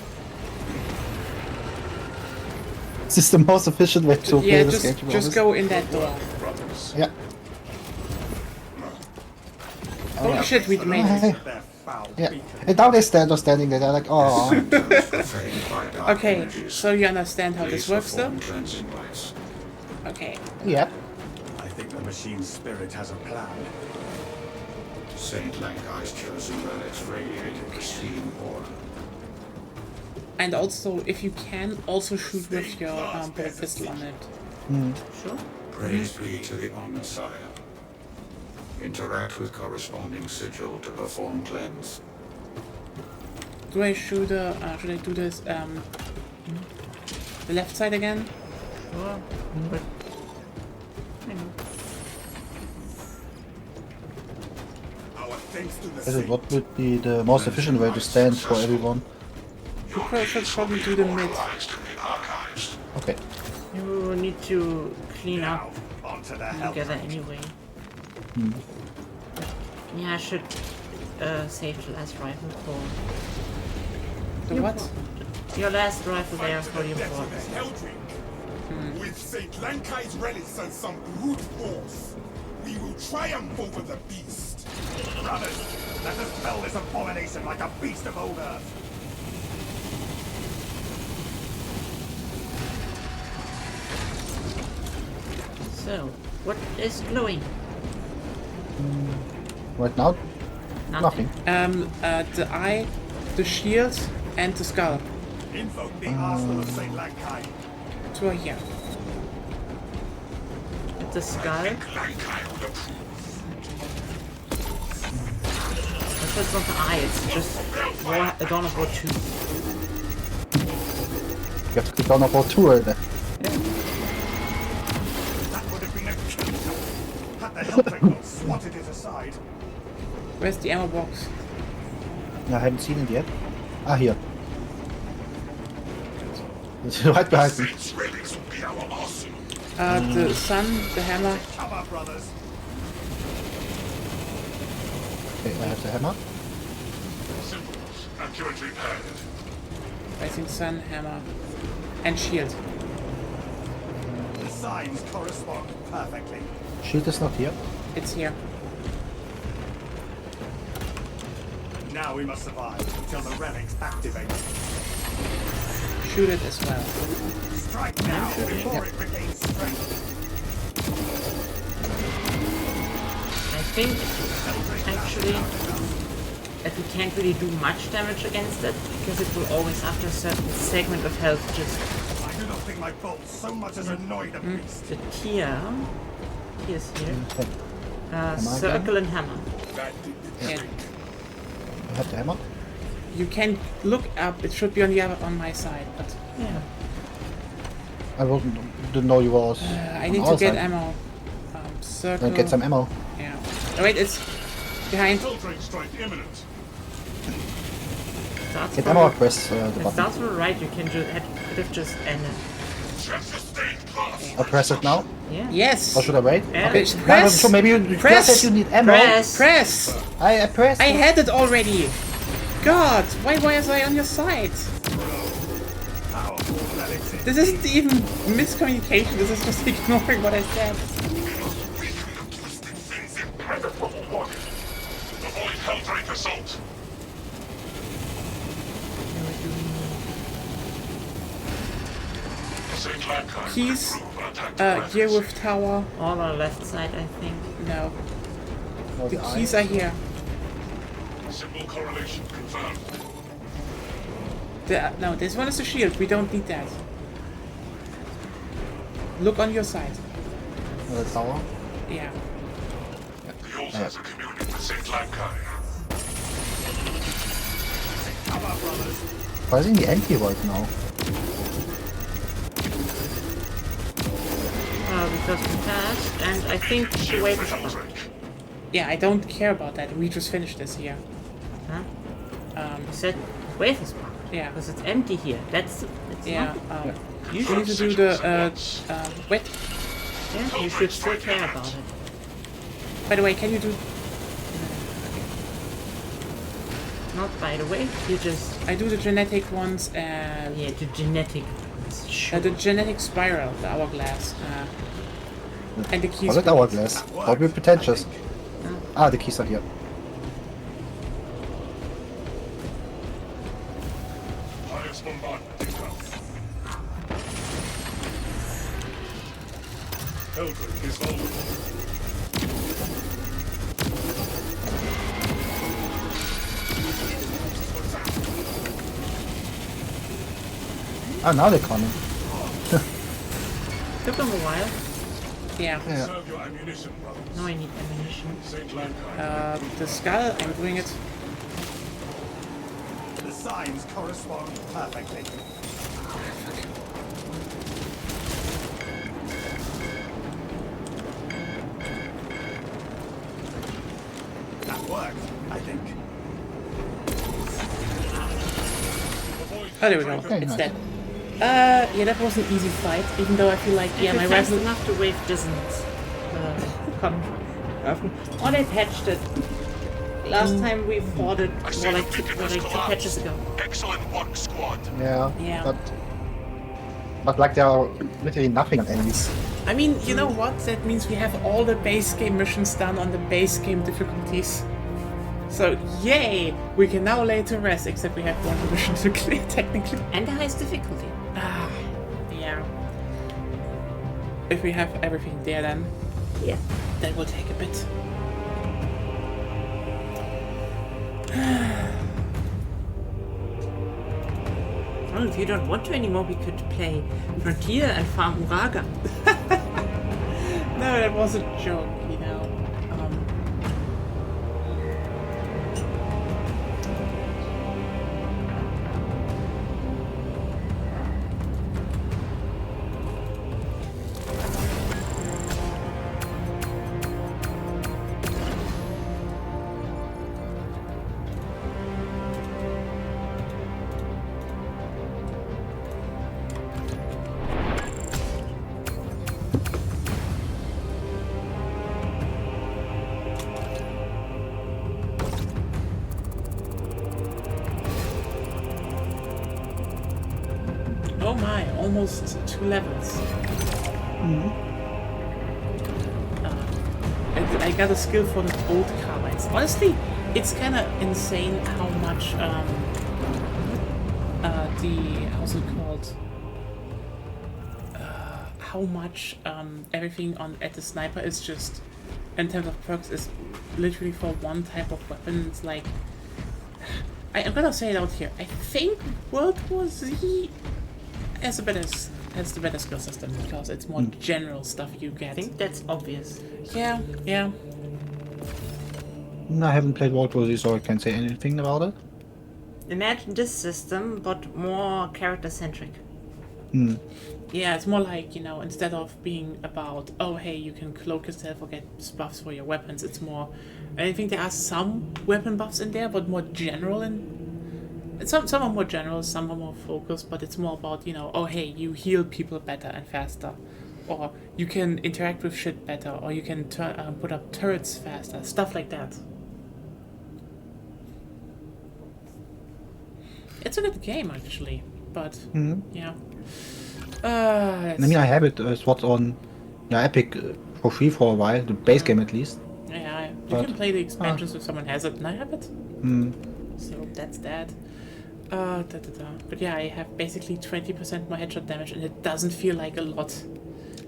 This is the most efficient way to play Yeah, this game, to be just honest. go in that door. Brothers. Yeah. Oh shit, we made it. Their foul Yeah. beacon. And now they're standing there, they're like, oh. Okay, so you understand how this works though? Cleansing lights. Okay. Yep. I think the machine's spirit has a plan. Saint Lankai's chosen relics radiated pristine order. And also, if you can, also shoot with your bolt pistol on it. Sure. Praise be to the Omnissiah. Interact with corresponding sigil to perform cleanse. Do I shoot should I do this, the left side again? Sure. But I know. Our thanks to the Is it saint. what would be the most efficient way to stand for everyone? You should probably do the mid. Lies to be archived. Okay. You need to clean Now, up onto the hell. together anyway. Yeah, I should save the last rifle for The what? your last rifle there for your Death port. of the hell drink. With Saint Lankai's relics and some brute force, we will triumph over the beast. Brothers, let us fell this abomination like a beast of old earth. So, what is glowing? Right now, nothing. The eye, the shield, and the skull. Invoke the arsenal of Saint Lankai. Two are here. The skull? Lankai would approve. That's not the eye, it's just Dawn of War 2. You have to click on about 2 right there. That would have been a kill. Had the Helldrake not swatted it aside. Where's the ammo box? I haven't seen it yet. Ah, here. It's right behind me. Saint's relics will be our arsenal. The sun, the hammer. Cover, brothers. Okay, I have the hammer. Symbols accurately padded. I think sun, hammer, and shield. The signs correspond perfectly. Shield is not here. It's here. Now we must survive until the relics activate. Shoot it as well. Strike now before it regains strength. I think, actually, that we can't really do much damage against it, because it will always, after a certain segment of health, just I do not think my bolts so much as annoyed a beast. the tears here. Hammer Circle and hammer. That did the Yeah. trick. I have the hammer. You can look up. It should be on the other on my side, but Yeah. I didn't know you was. I on need our to get side. ammo. Circle. Then get some ammo. Yeah. Oh, wait, it's behind. Filtrate strike imminent. Starts Get from, ammo. Press the it button. starts from the right. You can just could have just ended. Check the state plus. I press it now. Yeah. Yes. Or should I wait? Yeah. Okay. Press. So maybe you Press. just said you need ammo. Press. Press. I pressed. I had it already. God, why was I on your side? Powerful relics. This isn't even miscommunication. This is just ignoring what I said. Twisting things impenetrable body. Avoid Helldrake assault. St. Lankine Keys. withdrew and attacked Gear Gravis. with tower. All on the left side, I think. No. Oh, The eye. keys are here. Symbol correlation confirmed. No, this one is a shield. We don't need that. Look on your side. The tower. Yeah. The altar has a communion with St. Lankine. Why is it empty right now? Because we passed, and I think the wave is up. Helldrake. Yeah, I don't care about that. We just finished this here. Huh? You said wave is blocked. Yeah. Because it's empty here. That's Yeah. not. You need to do the wait. Yeah, you should still care about it. By the way, can you do? Not by the way, you just I do the genetic ones and yeah, the genetic ones. Sure. the genetic spiral, the hourglass, and the keys. Was it hourglass? Probably pretentious. Ah, the keys are here. Highest bombardment income. Helldrake is vulnerable. Ah, now they're coming. Took them a while. Yeah. Yeah. Serve your ammunition, brothers. Now I need ammunition. St. Lankine. The skull. I'm doing it. The signs correspond perfectly. That worked, I think. Oh, there we go. Okay, It's nice. dead. Yeah, that was an easy fight. Even though I feel like Yeah, my my fast rifle. enough, the wave doesn't come often. Or they patched it. Last time we fought it I see more the like beacon two has patches collapsed. ago. Excellent work, squad. Yeah. Yeah. But like there are literally nothing on enemies. I mean, you know what? That means we have all the base game missions done on the base game difficulties. So, yay! We can now lay to rest, except we have one mission to clear, technically. And the highest difficulty. Ah, yeah. If we have everything there, then Yeah. that will take a bit. Well, if you don't want to anymore, we could play Frontier and farm Uraga. No, that was a joke, you know. Oh my, almost 2 levels. And I got a skill for the old carbines. Honestly, it's kind of insane how much how's it called? How much everything on at the sniper is just in terms of perks is literally for one type of weapon. It's like I'm gonna say it out here. I think World War Z has the better skill system because it's more general stuff you get. I think that's obvious. Yeah, yeah. I haven't played World War Z, so I can't say anything about it. Imagine this system, but more character-centric. Yeah, it's more like, instead of being about, oh, hey, you can cloak yourself or get buffs for your weapons, it's more. I think there are some weapon buffs in there, but more general. And some are more general, some are more focused, but it's more about, oh, hey, you heal people better and faster. Or you can interact with shit better, or you can put up turrets faster, stuff like that. It's a good game, actually, but yeah. I mean, I have it SWAT on Epic for free for a while, the base game at least. Yeah, you But- can play the expansions if someone has it, and I have it. So that's that. But yeah, I have basically 20% more headshot damage, and it doesn't feel like a lot.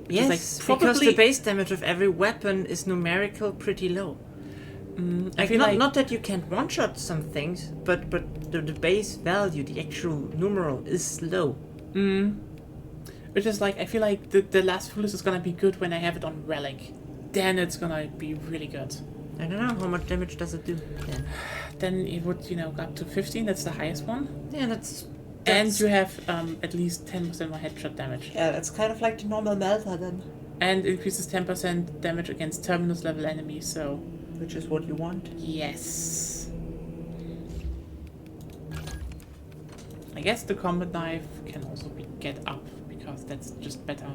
Which is, Yes, like, because the probably- base damage of every weapon is numerical pretty low. I feel not, like not that you can't one-shot some things, but the base value, the actual numeral, is low. which is like I feel like the last Foolish is gonna be good when I have it on Relic. Then it's gonna be really good. I don't know, how much damage does it do then? Then it would go up to 15. That's the highest one. Yeah, that's And you have at least 10% more headshot damage. yeah, that's kind of like the normal Melta then. And increases 10% damage against terminus level enemies. So Which is what you want. yes. I guess the combat knife can also get up because that's just better.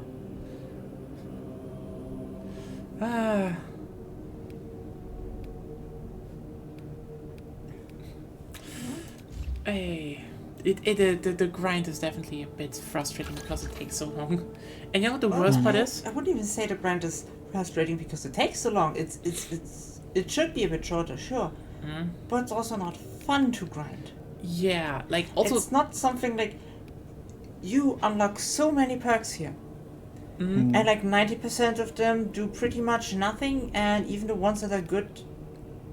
Hey, the grind is definitely a bit frustrating because it takes so long. And the worst part is, I wouldn't even say the grind is frustrating because it takes so long. It should be a bit shorter, sure. But it's also not fun to grind. yeah, like also It's not something like you unlock so many perks here. And like 90% of them do pretty much nothing, and even the ones that are good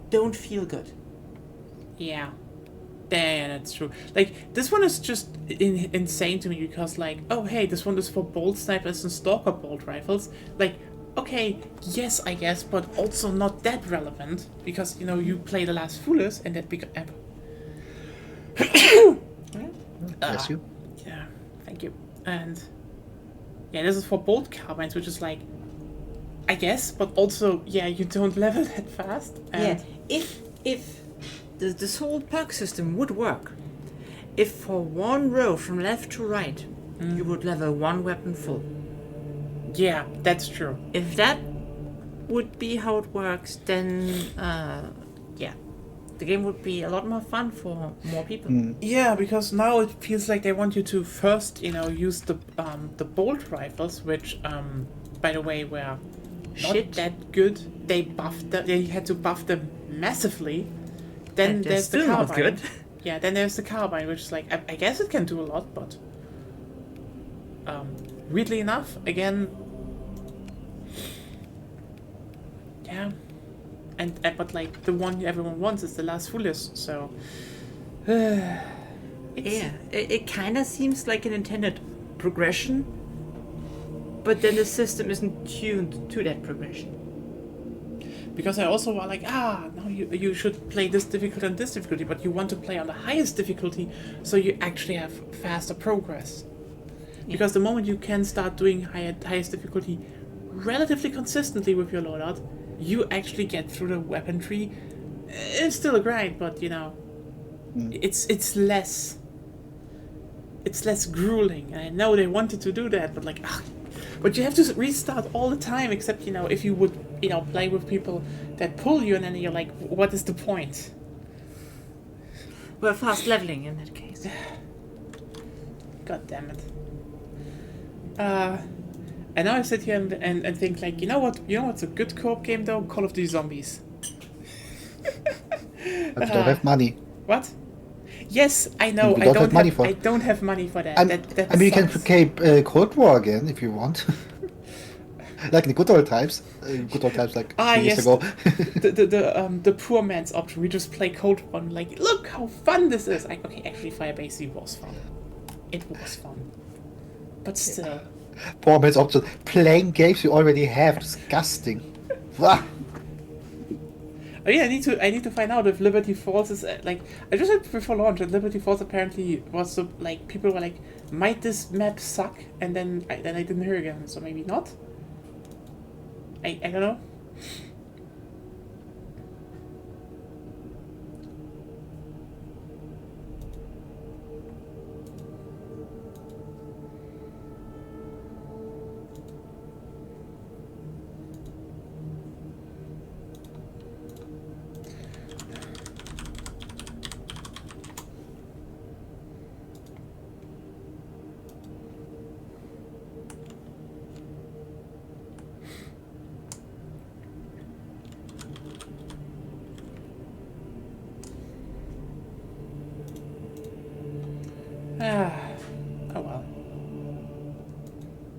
don't feel good. yeah. Yeah, that's true. Like, this one is just insane to me because, like, oh, hey, this one is for bolt snipers and stalker bolt rifles. Like, okay, yes, I guess, but also not that relevant because, you play The Last Foolish and that big... Bless you. Yeah, thank you. And, yeah, this is for bolt carbines, which is, like, I guess, but also, yeah, you don't level that fast. And Yeah, if this whole perk system would work, if for one row from left to right you would level one weapon full. yeah, that's true. If that would be how it works, then yeah, the game would be a lot more fun for more people. Yeah, because now it feels like they want you to first, use the bolt rifles, which, by the way, were not Shit. that good. They buffed them. They had to buff them massively. Then And they're there's the still not carbine. good. Yeah, then there's the carbine, which is like I guess it can do a lot, but weirdly enough, again, yeah, and but like the one everyone wants is The Last Foolish, so. Yeah, it kind of seems like an intended progression, but then the system isn't tuned to that progression. Because I also was like, now you should play this difficulty and this difficulty, but you want to play on the highest difficulty so you actually have faster progress. Because the moment you can start doing highest difficulty relatively consistently with your loadout, you actually get through the weapon tree. It's still a grind, but it's less grueling. And I know they wanted to do that, but like, but you have to restart all the time, except, if you would, play with people that pull you, and then you're like, what is the point? Well, fast leveling in that case. God damn it. And now I sit here and think, like, what's a good co-op game, though? Call of Duty Zombies. But you don't have money. What? Yes, I know. We don't have money for I it. don't have money for that. I That mean, you can sucks. play Cold War again if you want. Like in the good old times. Like 2 years yes. ago. the poor man's option. We just play Cold War. Like, look how fun this is. Okay, actually, Firebase was fun. It was fun, but still. Poor man's option. Playing games you already have. Disgusting. Wah. Oh yeah, I need to find out if Liberty Falls is like. I just heard before launch that Liberty Falls apparently was so, like people were like, might this map suck? And then I didn't hear again. So maybe not. I don't know. Oh well.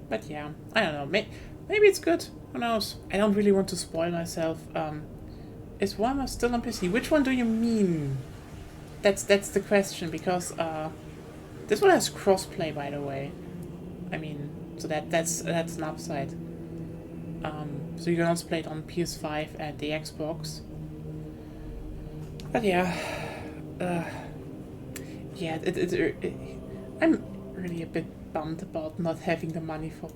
But yeah, I don't know. Maybe it's good. Who knows? I don't really want to spoil myself. Is Warhammer still on PC? Which one do you mean? That's the question, because this one has crossplay, by the way. I mean, so that's an upside. So you can also play it on PS5 and the Xbox. But yeah, yeah, I'm really a bit bummed about not having the money for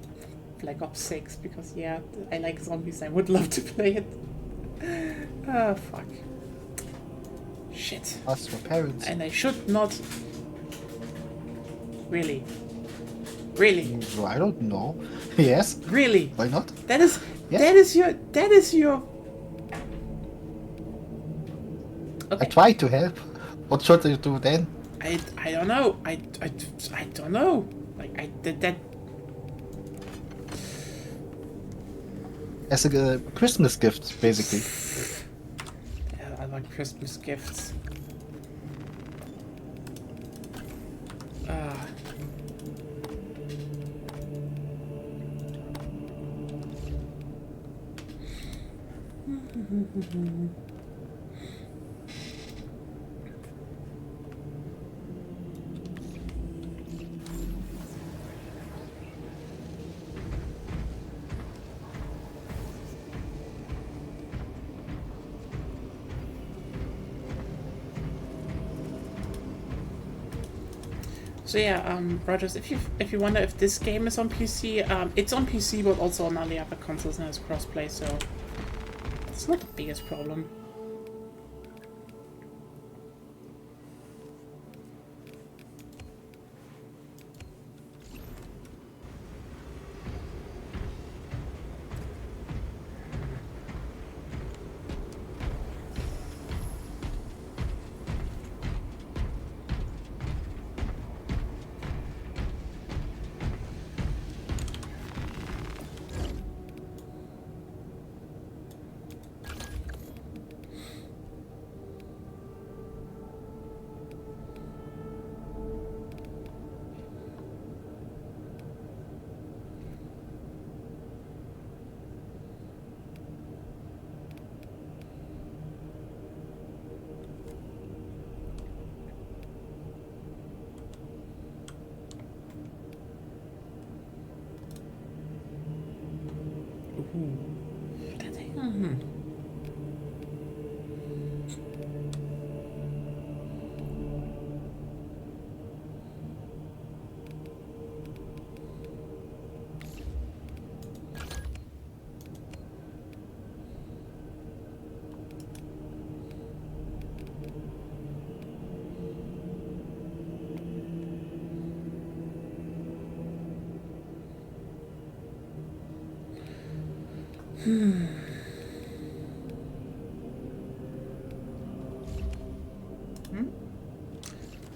Black Ops 6, because yeah, I like zombies. I would love to play it. Ah, fuck. Shit. Ask your parents. And I should not. Really. Really. Well, I don't know. Yes. Really. Why not? That is. Yes. That is your. I Okay. try to help. What should I do then? I don't know. I don't know. Like I did that. As a Christmas gift, basically. Yeah, I like Christmas gifts. Ah. So yeah, Rogers, if you wonder if this game is on PC, it's on PC, but also on all the other consoles and has crossplay, so it's not the biggest problem.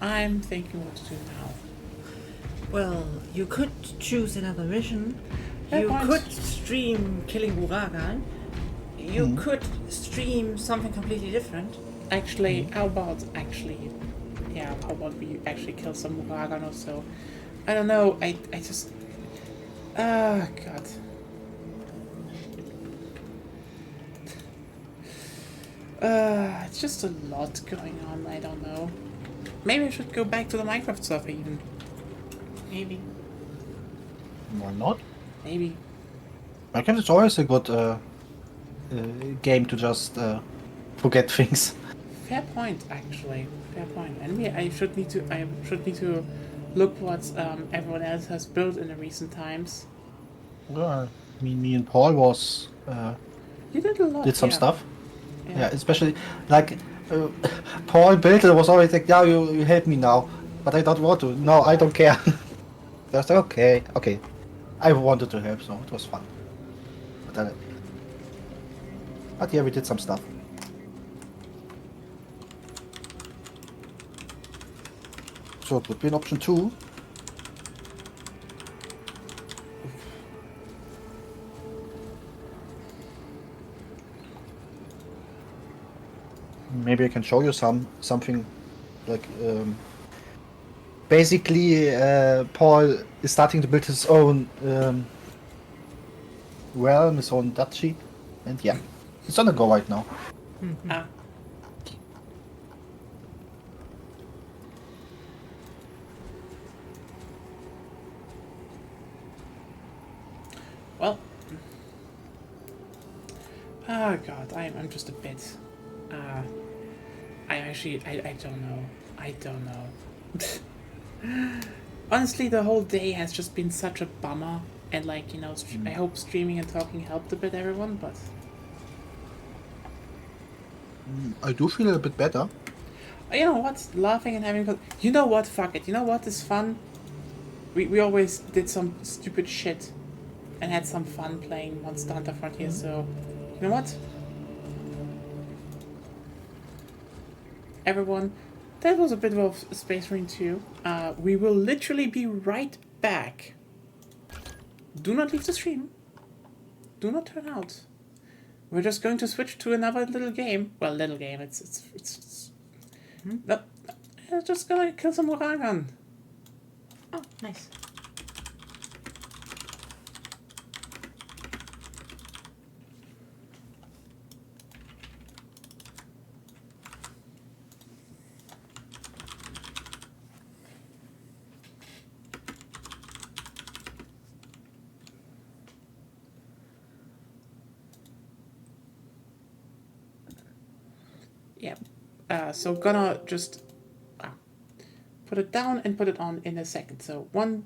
I'm thinking what to do now. Well, you could choose another mission. Fair You point. could stream killing Uragan. You could stream something completely different. Actually, how about we actually kill some Uragan or so? I don't know, I just... Ah, God. It's just a lot going on, I don't know. Maybe I should go back to the Minecraft server even. Maybe. Why not? Maybe. Minecraft is always a good game to just forget things. Fair point, actually. Fair point. And I should need to look what everyone else has built in the recent times. Well, me and Paul was You did a lot. did some yeah. stuff. Yeah, especially like Paul built it was always like, yeah, you help me now, but I don't want to. No, I don't care. I was like, okay. I wanted to help, so it was fun. But yeah, we did some stuff. So it would be an option 2. Maybe I can show you something like basically Paul is starting to build his own realm, his own duchy, and yeah, it's on the go right now. Ah. Well. Oh god, I'm just a bit. I don't know. I don't know. Honestly, the whole day has just been such a bummer. And like, you know, I hope streaming and talking helped a bit everyone, but... I do feel a bit better. You know what? Laughing and having fun. You know what? Fuck it. You know what is fun? We always did some stupid shit and had some fun playing Monster Hunter Frontier, so... You know what? Everyone, that was a bit of Space Marine 2. We will literally be right back. Do not leave the stream. Do not turn out. We're just going to switch to another little game. Well, little game. It's no, I'm just gonna kill some Moragan. Oh, nice. Yeah. So gonna just put it down and put it on in a second. So 1,